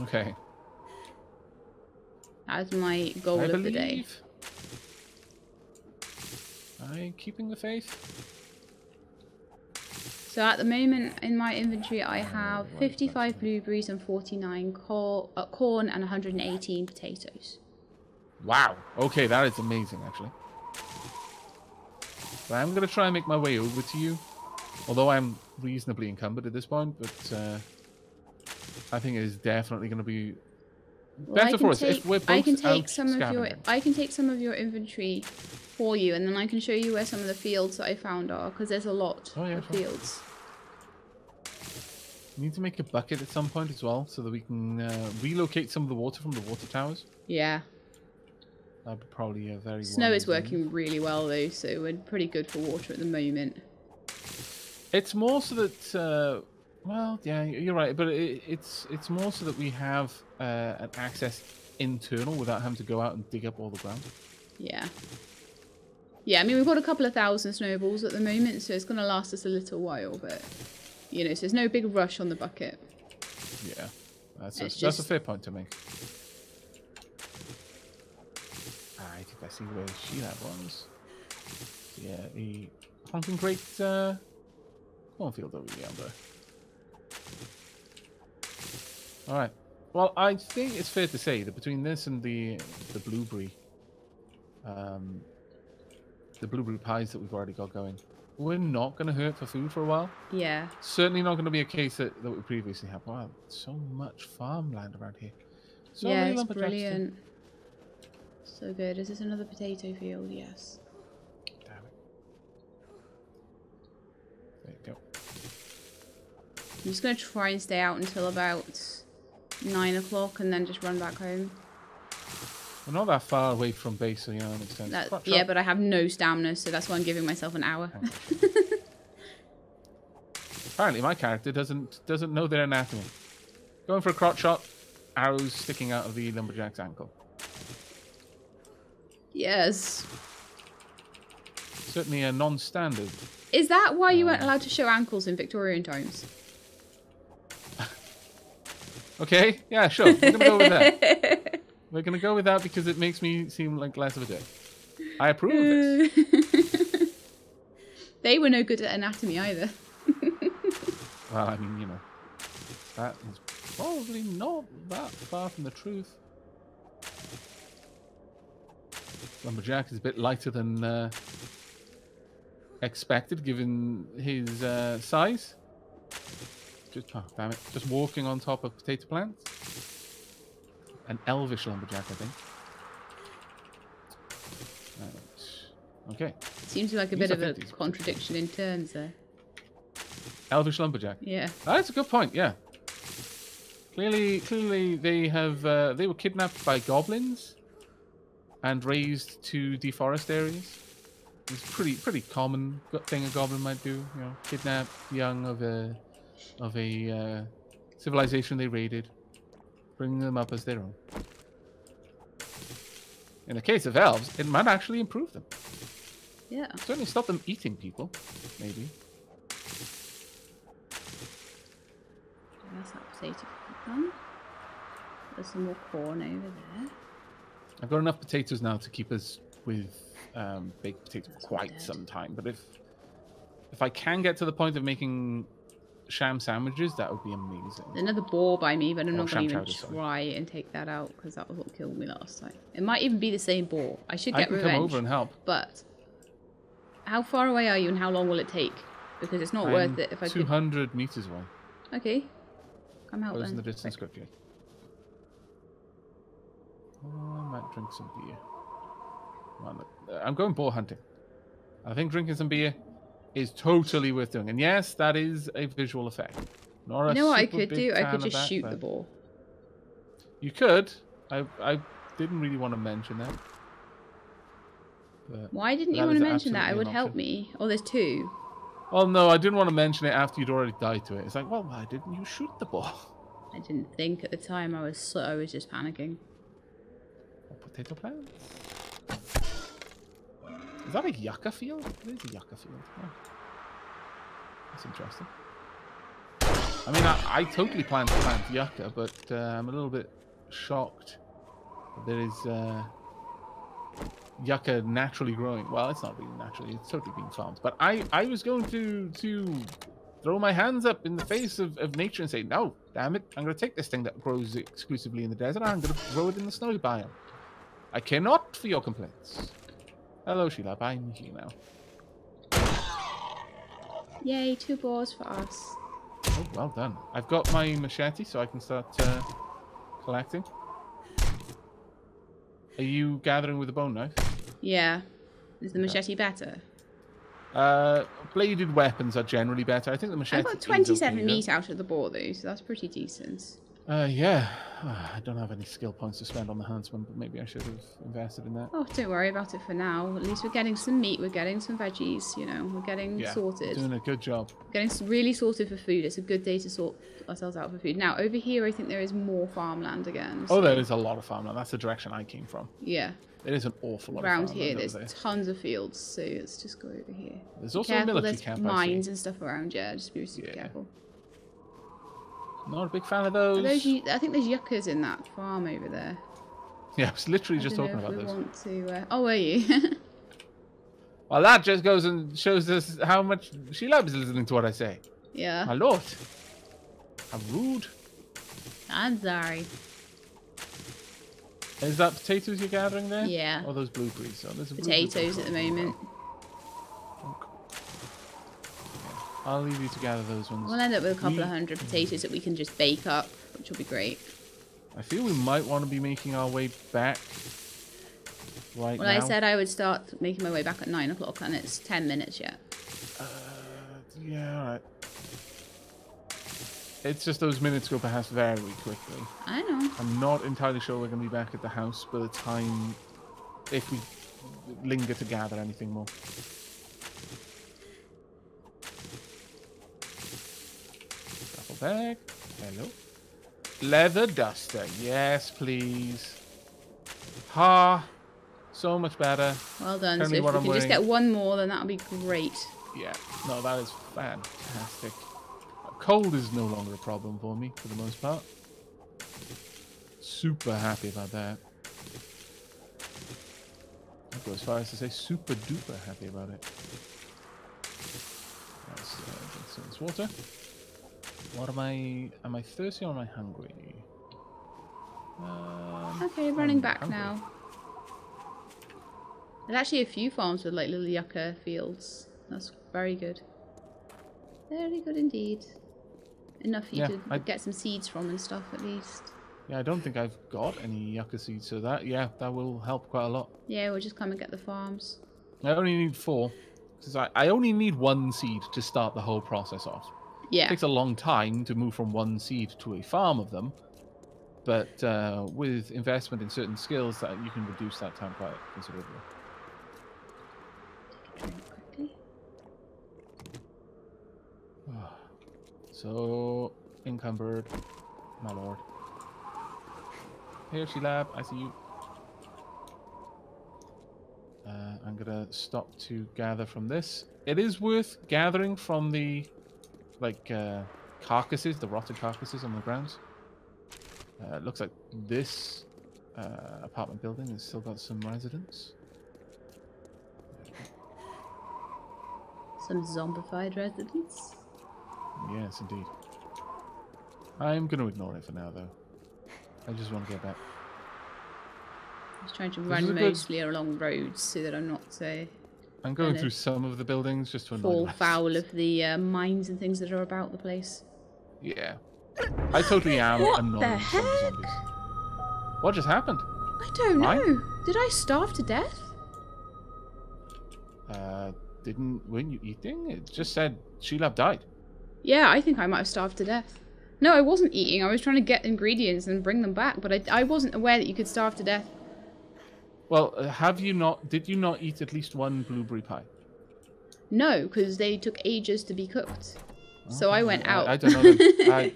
Okay. That is my goal of the day. I'm keeping the faith. So at the moment in my inventory I have 55 blueberries and 49 corn and 118 potatoes. Wow. Okay, that is amazing, actually. But I'm going to try and make my way over to you. Although I'm reasonably encumbered at this point, but I think it is definitely going to be better for us if we're both I can take out some of your scavenging. I can take some of your inventory for you, and then I can show you where some of the fields that I found are, because there's a lot of fields. We need to make a bucket at some point as well, so that we can relocate some of the water from the water towers. Yeah. That'd be probably a very Snow is working really well though, so we're pretty good for water at the moment. It's more so that, well, yeah, you're right, but it's more so that we have an access internal without having to go out and dig up all the ground. Yeah. Yeah, I mean, we've got a couple of thousand snowballs at the moment, so it's going to last us a little while, but, you know, so there's no big rush on the bucket. Yeah, that's a fair point to make. I think I see where Sheila was. Yeah, the honking great cornfield over yonder. Alright. Well, I think it's fair to say that between this and the blueberry pies that we've already got going, we're not going to hurt for food for a while. Yeah. Certainly not going to be a case that we previously had. Wow, so much farmland around here. So yeah, many it's lumberjacks brilliant. So good. Is this another potato field? Yes. Damn it. There you go. I'm just going to try and stay out until about 9 o'clock and then just run back home. We're not that far away from base, so yeah, that makes sense. Yeah, but I have no stamina, so that's why I'm giving myself an hour. Apparently, my character doesn't know their anatomy. Going for a crotch shot, arrows sticking out of the lumberjack's ankle. Yes. Certainly a non-standard. Is that why you weren't allowed to show ankles in Victorian times? Okay, yeah, sure. We're gonna go with that. We're gonna go with that because it makes me seem like less of a dick. I approve of this. They were no good at anatomy either. Well, I mean, you know, that is probably not that far from the truth. Lumberjack is a bit lighter than expected, given his size. Just, oh, damn it! Just walking on top of potato plants. An elvish lumberjack, I think. Okay. Seems like a bit of a contradiction in terms there. Elvish lumberjack. Yeah. That's a good point. Yeah. Clearly, they have they were kidnapped by goblins and raised to deforest areas. It's pretty common thing a goblin might do. You know, kidnap young of a civilization they raided, bring them up as their own. In the case of elves, it might actually improve them. Yeah. Certainly stop them eating people, maybe. That's that potato done. There's some more corn over there. I've got enough potatoes now to keep us with baked potatoes quite some time. But if I can get to the point of making sham sandwiches, that would be amazing. There's another boar by me, but I'm not going to even chowder, try and take that out because that was what killed me last time. It might even be the same boar. I should get revenge. I can come over and help. But how far away are you and how long will it take? Because it's not worth it if I 200 meters away. Okay. Come help Close in then. the distance quickly. Oh, I might drink some beer. I'm going boar hunting. I think drinking some beer is totally worth doing. And yes, that is a visual effect. Not you know what I could do? I could just shoot the boar. You could. I didn't really want to mention that. Why didn't you want to mention that? It would help me. Oh, there's two. Well, no, I didn't want to mention it after you'd already died to it. It's like, well, why didn't you shoot the boar? I didn't think at the time. I was just panicking. Potato plants? Is that a yucca field? It is a yucca field. Oh. That's interesting. I mean, I totally plan to plant yucca, but I'm a little bit shocked that there is yucca naturally growing. Well, it's not really naturally. It's totally being farmed. But I was going to throw my hands up in the face of nature and say, no, damn it. I'm going to take this thing that grows exclusively in the desert. I'm going to grow it in the snowy biome. I care not for your complaints. Hello, Sheila. I'm here now. Yay, 2 boars for us. Oh, well done. I've got my machete, so I can start collecting. Are you gathering with a bone knife? Yeah. Is the machete better? Bladed weapons are generally better. I think the machete. I got 27 meat out of the boar, though, so that's pretty decent. Yeah. I don't have any skill points to spend on the huntsman, but maybe I should have invested in that. Oh, don't worry about it for now. At least we're getting some meat, we're getting some veggies, you know, we're getting sorted. Doing a good job. Getting really sorted for food. It's a good day to sort ourselves out for food. Now, over here, I think there is more farmland again. So. Oh, there is a lot of farmland. That's the direction I came from. Yeah. There is an awful lot around of farmland here. There's tons of fields, so let's just go over here. There's also a military camp. There's mines and stuff around, yeah. Just be super careful. Not a big fan of those. I think there's yuccas in that farm over there. Yeah, I was literally just talking about those. Want to, oh, were you? Well, that just goes and shows us how much she loves listening to what I say. Yeah. My lord. How rude. I'm sorry. Is that potatoes you're gathering there? Yeah. Or those blueberries? Oh, there's potatoes at the moment. I'll leave you to gather those ones. We'll end up with a couple of 100 potatoes that we can just bake up, which will be great. I feel we might want to be making our way back right now. Well, I said I would start making my way back at 9 o'clock, and it's 10 minutes yet. Yeah, alright. It's just those minutes go past very quickly. I know. I'm not entirely sure we're going to be back at the house by the time, if we linger to gather anything more. Duffel bag. Hello. Leather duster. Yes, please. Ha. So much better. Well done. So if we can just get one more, then that would be great. Yeah. No, that is fantastic. Cold is no longer a problem for me, for the most part. Super happy about that. I'd go as far as to say super duper happy about it. Let's get some of this water. What am I thirsty or am I hungry? Okay, running back now. There's actually a few farms with like little yucca fields. That's very good. Very good indeed. Enough for you to get some seeds from and stuff at least. Yeah, I don't think I've got any yucca seeds, so that will help quite a lot. Yeah, we'll just come and get the farms. I only need 4. Because I only need 1 seed to start the whole process off. Yeah. It takes a long time to move from 1 seed to a farm of them. But with investment in certain skills, that you can reduce that time quite considerably. So, encumbered, my lord. Here, Sheelab, I see you. I'm gonna stop to gather from this. It is worth gathering from the, like, carcasses, the rotted carcasses on the grounds. It looks like this apartment building has still got some residents. Some zombified residents? Yes, indeed. I'm going to ignore it for now, though. I just want to get back. I was trying to run mostly along roads so that I'm not I'm going through some of the buildings just to fall foul of the mines and things that are about the place. Yeah. I totally am annoying some zombies. What just happened? I don't know. Did I starve to death? Weren't you eating? It just said Sheelab died. Yeah, I think I might have starved to death. No, I wasn't eating. I was trying to get ingredients and bring them back, but I wasn't aware that you could starve to death. Well, did you not eat at least 1 blueberry pie? No, because they took ages to be cooked. So I went out. I don't know.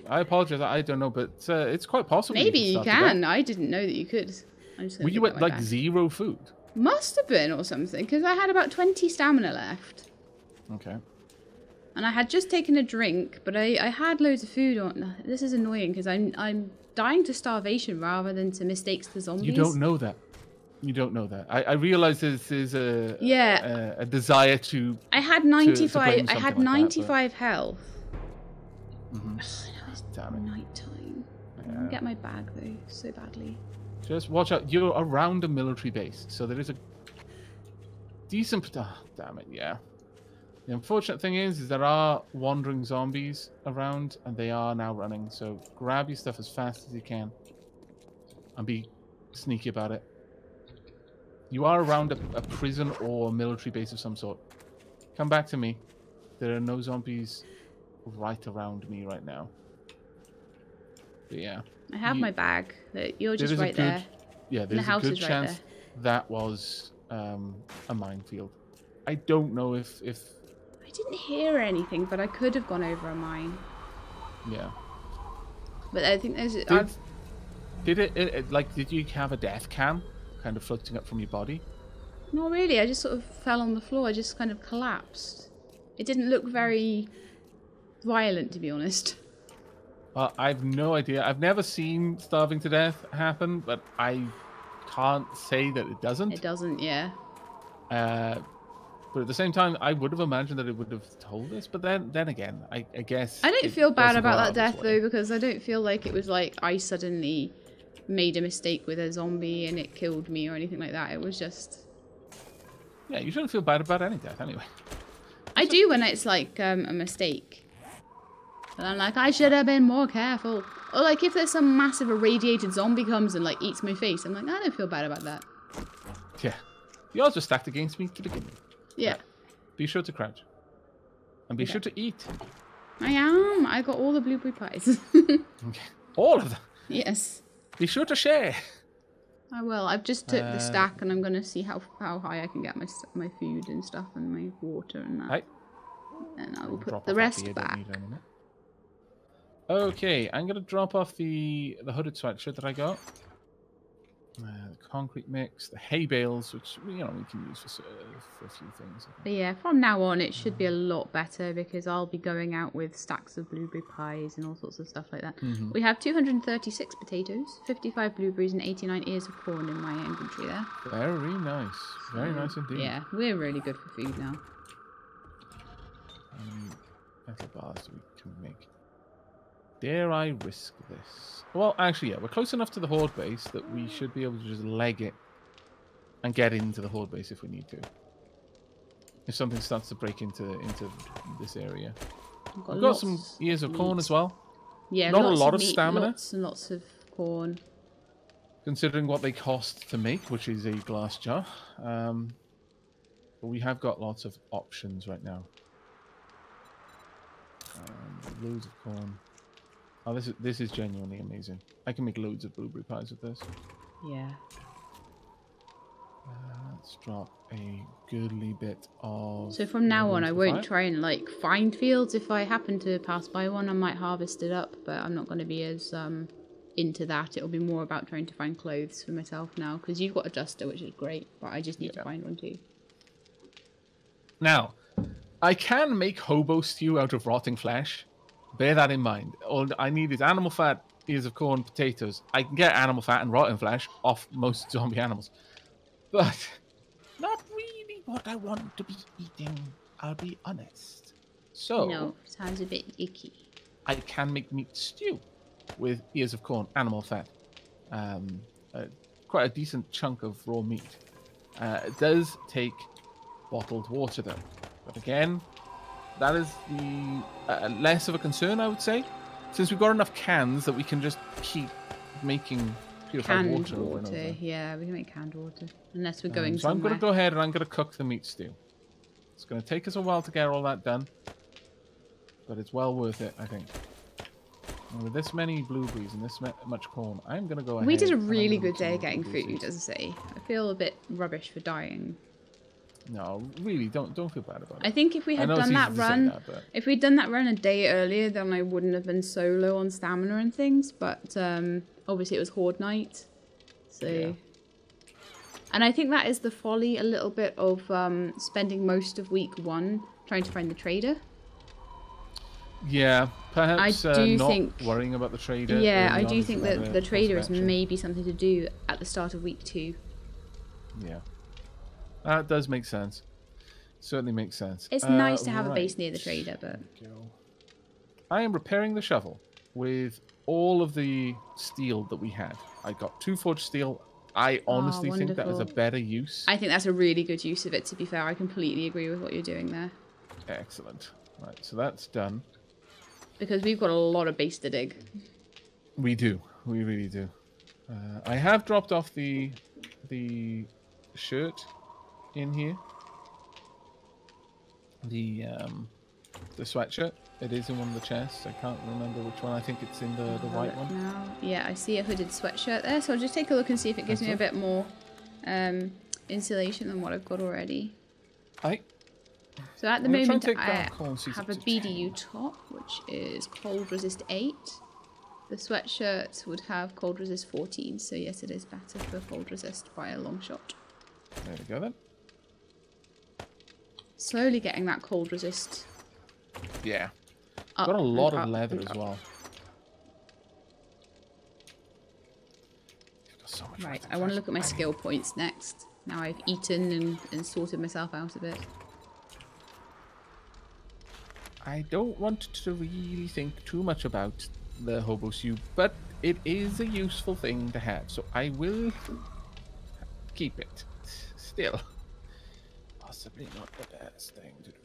I apologize. I don't know, but it's quite possible. Maybe you can. I didn't know that you could. Were you at like 0 food? Must have been or something, because I had about 20 stamina left. Okay. And I had just taken a drink, but I had loads of food on. This is annoying because I'm dying to starvation rather than to mistakes to zombies. You don't know that. You don't know that. I realize this is a desire to. I had 95. I had 95 health. Mm-hmm. It's night time. I want to get my bag though so badly. Just watch out. You're around a military base, so there is a decent. Oh, damn it! Yeah. The unfortunate thing is there are wandering zombies around, and they are now running. So grab your stuff as fast as you can, and be sneaky about it. You are around a prison or a military base of some sort. Come back to me. There are no zombies right around me right now. But yeah. I have my bag. You're just right there. Yeah, there's a good chance that was a minefield. I don't know if... I didn't hear anything, but I could have gone over a mine. Yeah. But I think there's... Did you have a death cam kind of floating up from your body? Not really. I just sort of fell on the floor. I just kind of collapsed. It didn't look very violent, to be honest. I've no idea. I've never seen starving to death happen, but I can't say that it doesn't. It doesn't, yeah. But at the same time, I would have imagined that it would have told us. But then again, I guess... I don't feel bad about that death, though, because I don't feel like it was like I suddenly made a mistake with a zombie and it killed me or anything like that. It was just... Yeah, you shouldn't feel bad about any death, anyway. I do when it's like a mistake. And I'm like, I should have been more careful. Or like if there's some massive irradiated zombie comes and like eats my face, I'm like, I don't feel bad about that. Yeah. The odds are stacked against me to begin with. Yeah. Be sure to crouch. And be sure to eat. I am. I got all the blueberry pies. Okay. All of them. Yes. Be sure to share. I will. I've just took the stack and I'm going to see how high I can get my food and stuff and my water and that. Right. And I will put Drop the off rest that back. Okay, I'm gonna drop off the hooded sweatshirt that I got. The concrete mix, the hay bales, which we can use for a few things. But yeah, from now on it should be a lot better because I'll be going out with stacks of blueberry pies and all sorts of stuff like that. We have 236 potatoes, 55 blueberries, and 89 ears of corn in my inventory there. Very nice, very nice indeed. Yeah, we're really good for food now. How many metal bars do we can make? Dare I risk this? Well, actually, yeah, we're close enough to the horde base that we should be able to just leg it and get into the horde base if we need to. If something starts to break into this area. We've got some ears of corn as well. Yeah, not a lot of meat, stamina. Lots and lots of corn. Considering what they cost to make, which is a glass jar. But we have got lots of options right now. Loads of corn. Oh, this is genuinely amazing. I can make loads of blueberry pies with this. Yeah. Let's drop a goodly bit of... So from now on, I won't try and find fields. If I happen to pass by one, I might harvest it up, but I'm not going to be as into that. It'll be more about trying to find clothes for myself now, because you've got a duster, which is great, but I just need to find one too. Now, I can make hobo stew out of rotting flesh. Bear that in mind. All I need is animal fat, ears of corn, potatoes. I can get animal fat and rotten flesh off most zombie animals. But not really what I want to be eating, I'll be honest. So... No, sounds a bit icky. I can make meat stew with ears of corn, animal fat. Quite a decent chunk of raw meat. It does take bottled water though. But again... that is the less of a concern, I would say, since we've got enough cans that we can just keep making purified water. Over and over. Yeah, we can make canned water, unless we're going so somewhere. I'm going to go ahead and I'm going to cook the meat stew. It's going to take us a while to get all that done, but it's well worth it, I think. And with this many blueberries and this much corn, I'm going to go ahead. We did a really good day getting food, as I say. I feel a bit rubbish for dying. No, really, don't feel bad about it. I think if we had done that run, if we'd done that run a day earlier, then I wouldn't have been so low on stamina and things. But obviously it was horde night, so. Yeah. And I think that is the folly a little bit of spending most of week 1 trying to find the trader. Yeah, perhaps I do not think, worrying about the trader. Yeah, I do think that the trader is maybe something to do at the start of week 2. Yeah. That does make sense. Certainly makes sense. It's nice to have a base near the trader, but... I am repairing the shovel with all of the steel that we had. I got 2 forged steel. I honestly think that is a better use. I think that's a really good use of it, to be fair. I completely agree with what you're doing there. Excellent. Right, so that's done. Because we've got a lot of base to dig. We do. We really do. I have dropped off the shirt in here, the sweatshirt. It is in one of the chests. I can't remember which one. I think it's in the white one. Now. Yeah, I see a hooded sweatshirt there, so I'll just take a look and see if it gives me a bit more insulation than what I've got already. So at the moment I have a BDU top, which is cold resist 8. The sweatshirt would have cold resist 14, so yes, it is better for cold resist by a long shot. There we go then. Slowly getting that cold resist. Yeah. Got a lot of leather as well. So much right, I want to look at my skill points next. Now I've eaten and sorted myself out a bit. I don't want to really think too much about the hobo stew, but it is a useful thing to have, so I will keep it. Still, possibly not the best thing to do.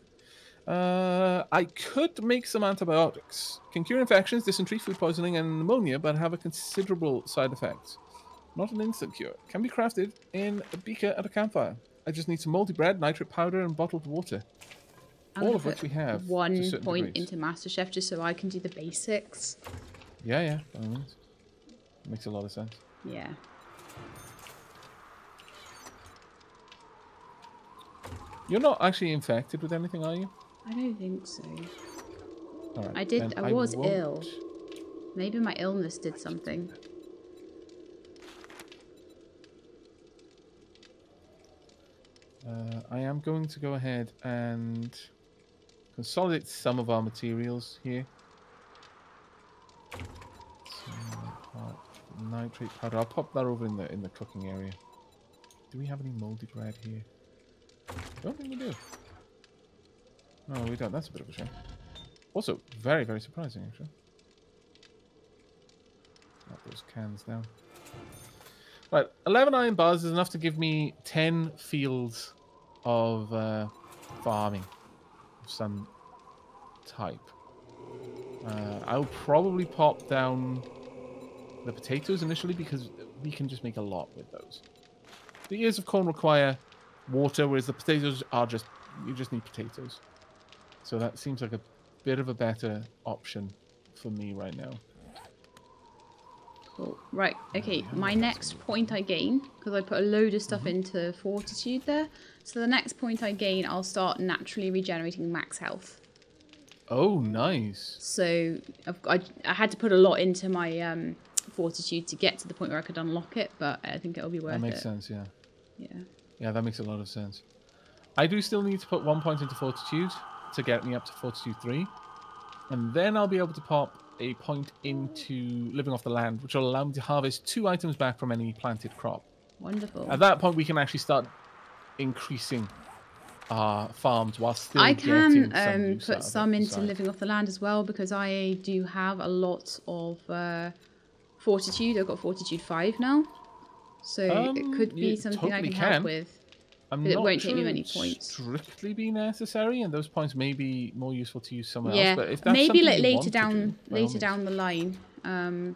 I could make some antibiotics. Can cure infections, dysentery, food poisoning, and pneumonia, but have a considerable side effects. Not an instant cure. Can be crafted in a beaker at a campfire. I just need some moldy bread, nitrate powder, and bottled water. I'm all gonna of which put we have to 1 certain point degrees. into MasterChef just so I can do the basics. Yeah, by all means. Makes a lot of sense. Yeah. You're not actually infected with anything, are you? I don't think so. All right. I was ill. Maybe my illness did something. I am going to go ahead and consolidate some of our materials here. Nitrate powder. I'll pop that over in the cooking area. Do we have any moldy bread here? I don't think we do. No, we don't. That's a bit of a shame. Also, very, very surprising, actually. Knock those cans down. Right, 11 iron bars is enough to give me 10 fields of farming of some type. I'll probably pop down the potatoes initially because we can just make a lot with those. The ears of corn require water, whereas the potatoes are just, you just need potatoes. So that seems like a bit of a better option for me right now. Cool. Right, okay, my next point I gain, because I put a load of stuff into Fortitude there, so the next point I gain, I'll start naturally regenerating max health. Oh, nice. So I had to put a lot into my Fortitude to get to the point where I could unlock it, but I think it'll be worth it. That makes sense, yeah. Yeah. Yeah, that makes a lot of sense. I do still need to put 1 point into Fortitude to get me up to Fortitude 3. And then I'll be able to pop a point into Living Off the Land, which will allow me to harvest 2 items back from any planted crop. Wonderful. At that point, we can actually start increasing our farms while still I getting can some put some into Living Off the Land as well, because I do have a lot of Fortitude. I've got Fortitude 5 now. So it could be something totally I can help with. I'm But it not won't sure take me many it'd points. strictly be necessary, and those points may be more useful to use somewhere Yeah, else. But if that's maybe something like you later want to down do, by all means. the line.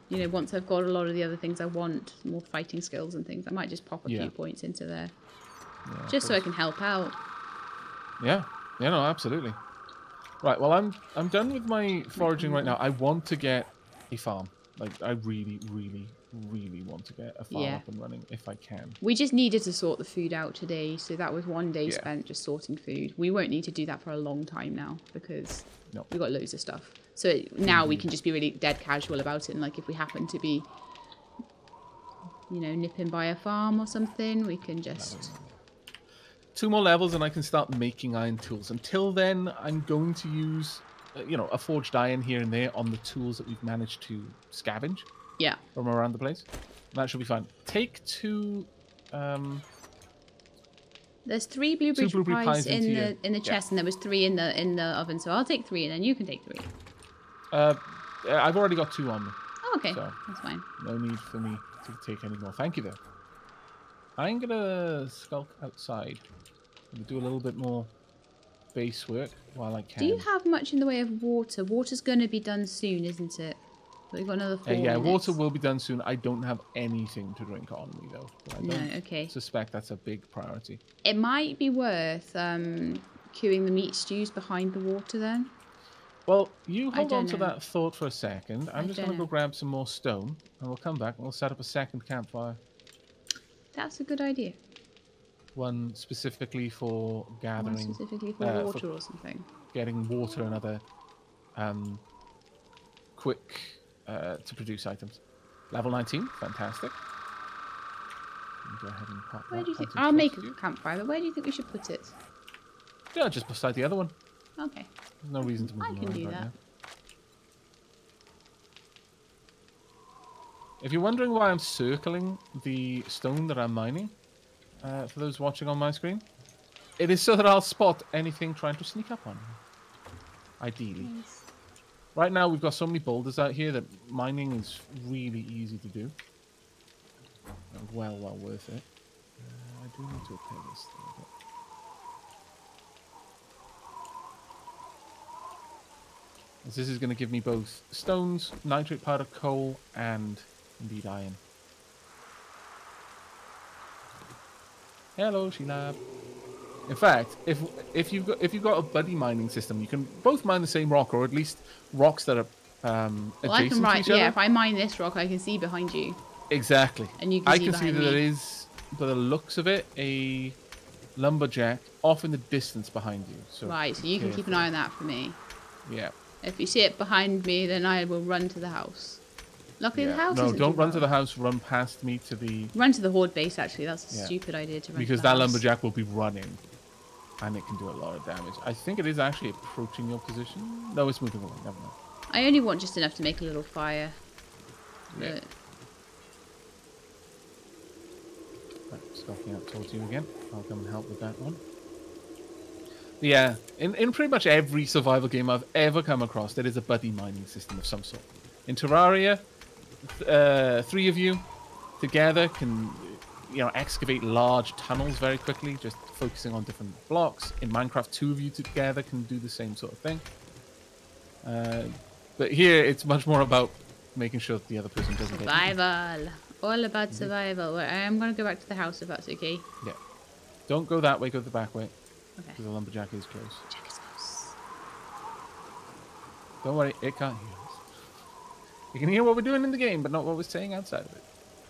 You know, once I've got a lot of the other things I want, more fighting skills and things, I might just pop a few points into there, just so I can help out. Yeah, no, absolutely. Right, well, I'm done with my foraging right now. I want to get a farm. Like, I really, really, really want to get a farm up and running if I can. We just needed to sort the food out today, so that was 1 day spent just sorting food. We won't need to do that for a long time now because we've got loads of stuff. So now we can just be really dead casual about it, and like if we happen to be, you know, nipping by a farm or something, we can just... 2 more levels and I can start making iron tools. Until then, I'm going to use, you know, a forged iron here and there on the tools that we've managed to scavenge. Yeah. From around the place. That should be fine. Take 2... There's 3 blueberry pies in the chest, and there was 3 in the oven. So I'll take 3, and then you can take 3. I've already got 2 on me. Oh, okay. So that's fine. No need for me to take any more. Thank you, though. I'm gonna skulk outside. I'm gonna do a little bit more base work while I can. Do you have much in the way of water? Water's going to be done soon, isn't it? But we've got another 4 minutes. Water will be done soon. I don't have anything to drink on me, though. But I don't suspect that's a big priority. It might be worth queuing the meat stews behind the water, then. Well, you hold on to that thought for a second. I'm just going to go grab some more stone, and we'll come back and we'll set up a second campfire. That's a good idea. One specifically for gathering. One specifically for water or something. Getting water and other quick to produce items. Level 19, fantastic. Go ahead and pop where that. Do you think? I'll make a campfire, but where do you think we should put it? Yeah, just beside the other one. Okay. There's no reason to move I can do that. Now. If you're wondering why I'm circling the stone that I'm mining, for those watching on my screen, it is so that I'll spot anything trying to sneak up on me. Ideally. Nice. Right now we've got so many boulders out here that mining is really easy to do. And well worth it. I do need to repair this thing a bit. This is going to give me both stones, nitrate powder, coal, and indeed iron. Hello, Sheila. In fact, if you've got a buddy mining system, you can both mine the same rock, or at least rocks that are Well, I can adjacent to each other. yeah, if I mine this rock, I can see behind you. Exactly. And you can I see can see behind that me. there is, by the looks of it, a lumberjack off in the distance behind you. So Right, so you can keep an eye on that for me. Yeah. If you see it behind me, then I will run to the house. Luckily, the house No, isn't don't too run far. to the house. Run past me to the... Run to the horde base, actually. That's a Yeah. stupid idea to run Because to the that house. lumberjack will be running. And it can do a lot of damage. I think it is actually approaching your position. No, it's moving away. Never mind. I only want just enough to make a little fire. Yeah. But Right, stalking out towards you again. I'll come and help with that one. Yeah, in pretty much every survival game I've ever come across, there is a buddy mining system of some sort. In Terraria, 3 of you together can, excavate large tunnels very quickly, just focusing on different blocks. In Minecraft, 2 of you together can do the same sort of thing. But here, it's much more about making sure that the other person doesn't get eaten. survival. All about survival. Well, I am going to go back to the house if that's okay. Yeah. Don't go that way, go the back way. Okay. Because the lumberjack is close. Check his house. Don't worry, it can't hear us. You can hear what we're doing in the game, but not what we're saying outside of it.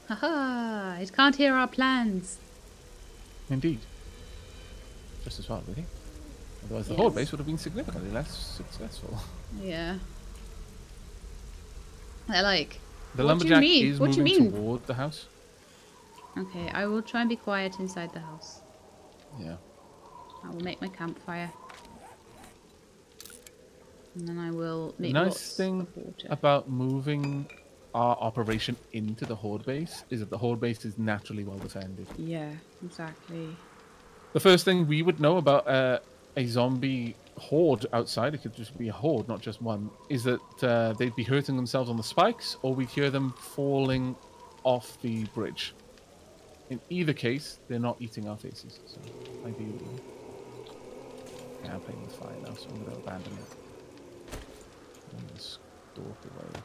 Haha, it can't hear our plans. Indeed. Just as well, really. Otherwise, the Yes. horde base would have been significantly less successful. Yeah. They're like, The what do you lumberjack mean? is What do you moving mean? toward the house. Okay, I will try and be quiet inside the house. Yeah. I will make my campfire. And then I will The make nice lots thing of water. about moving our operation into the horde base is that the horde base is naturally well defended. Yeah, exactly. The first thing we would know about a zombie horde outside, it could just be a horde, not just one, is that they'd be hurting themselves on the spikes, or we'd hear them falling off the bridge. In either case, they're not eating our faces, so ideally. Yeah, I'm playing with fire now, so I'm going to abandon it. I'm going to stalk away.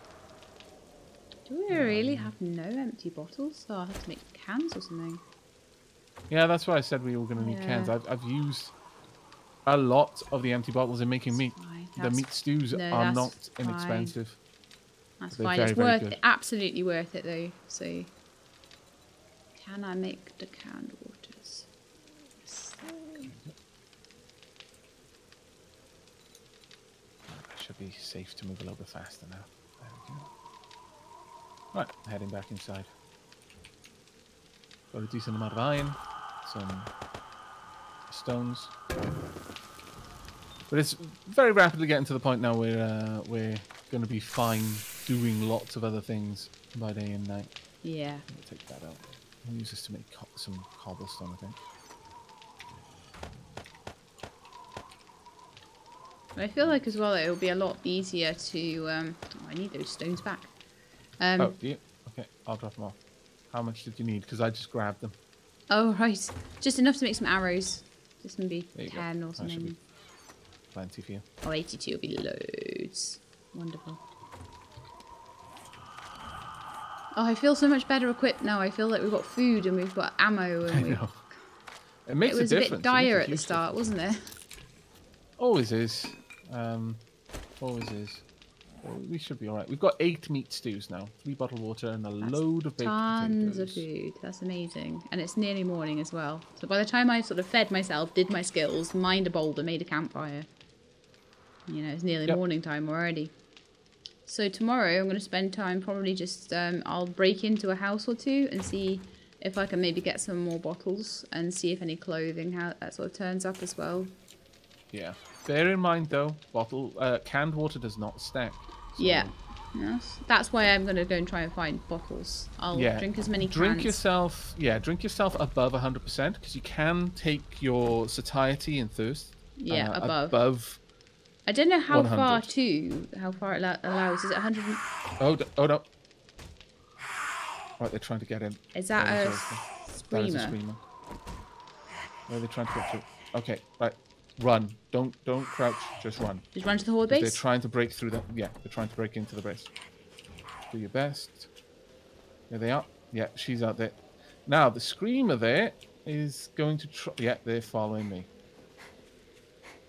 Do we really have no empty bottles? So I'll have to make cans or something. Yeah, that's why I said we were going to need cans. Yeah. I've used a lot of the empty bottles in making meat. Fine, The that's- meat stews no, are that's not fine. inexpensive. That's They're fine. very, It's very worth good. it. Absolutely worth it though. So, can I make the canned waters? I should be safe to move a little bit faster now. There we go. Right, heading back inside. Got a decent amount of iron, some stones. But it's very rapidly getting to the point now where we're going to be fine doing lots of other things by day and night. Yeah. Let me take that out. I'll use this to make some cobblestone, I think. I feel like as well it will be a lot easier to. Oh, I need those stones back. Oh, do you? Okay, I'll drop them off. How much did you need? Because I just grabbed them. Oh right, just enough to make some arrows. Just maybe There you go. 10 or That should something. be plenty for you. Oh, 82 will be loads. Wonderful. Oh, I feel so much better equipped now. I feel like we've got food and we've got ammo and I we've... know. It makes It was a a difference. bit It makes dire a at the huge start, difference. wasn't it? Always is. Always is. Well, we should be alright. We've got 8 meat stews now. 3 bottled water and a load of baked Tons potatoes. of food. That's amazing. And it's nearly morning as well. So by the time I sort of fed myself, did my skills, mined a boulder, made a campfire. You know, it's nearly Yep. morning time already. So tomorrow I'm going to spend time probably just, I'll break into a house or two and see if I can maybe get some more bottles and see if any clothing, how that sort of turns up as well. Yeah. Bear in mind though, canned water does not stack. So, Yeah. Yes. That's why I'm going to go and try and find bottles. I'll Yeah. drink as many Drink cans. yourself. Yeah, drink yourself above 100% because you can take your satiety and thirst. Yeah, above. Above. I don't know how 100. how far it allows. Is it 100? Oh, oh no. Right, they're trying to get in. Is that That a is That is a screamer? screamer. Where are they trying to get through? Okay, right. Run. Don't crouch. Just run. Just run to the horde 'Cause base? They're trying to break through that. Yeah, they're trying to break into the base. Do your best. There they are. Yeah, she's out there. Now, the screamer there is going to try... Yeah, they're following me.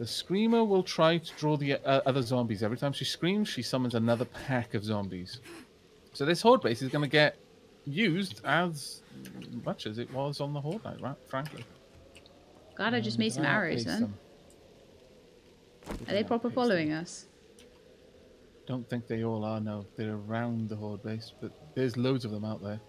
The Screamer will try to draw the other zombies. Every time she screams, she summons another pack of zombies. So this Horde base is going to get used as much as it was on the Horde night, right? Frankly. God, I just made some arrows then. Are they proper following us? Don't think they all are, no. They're around the Horde base, but there's loads of them out there.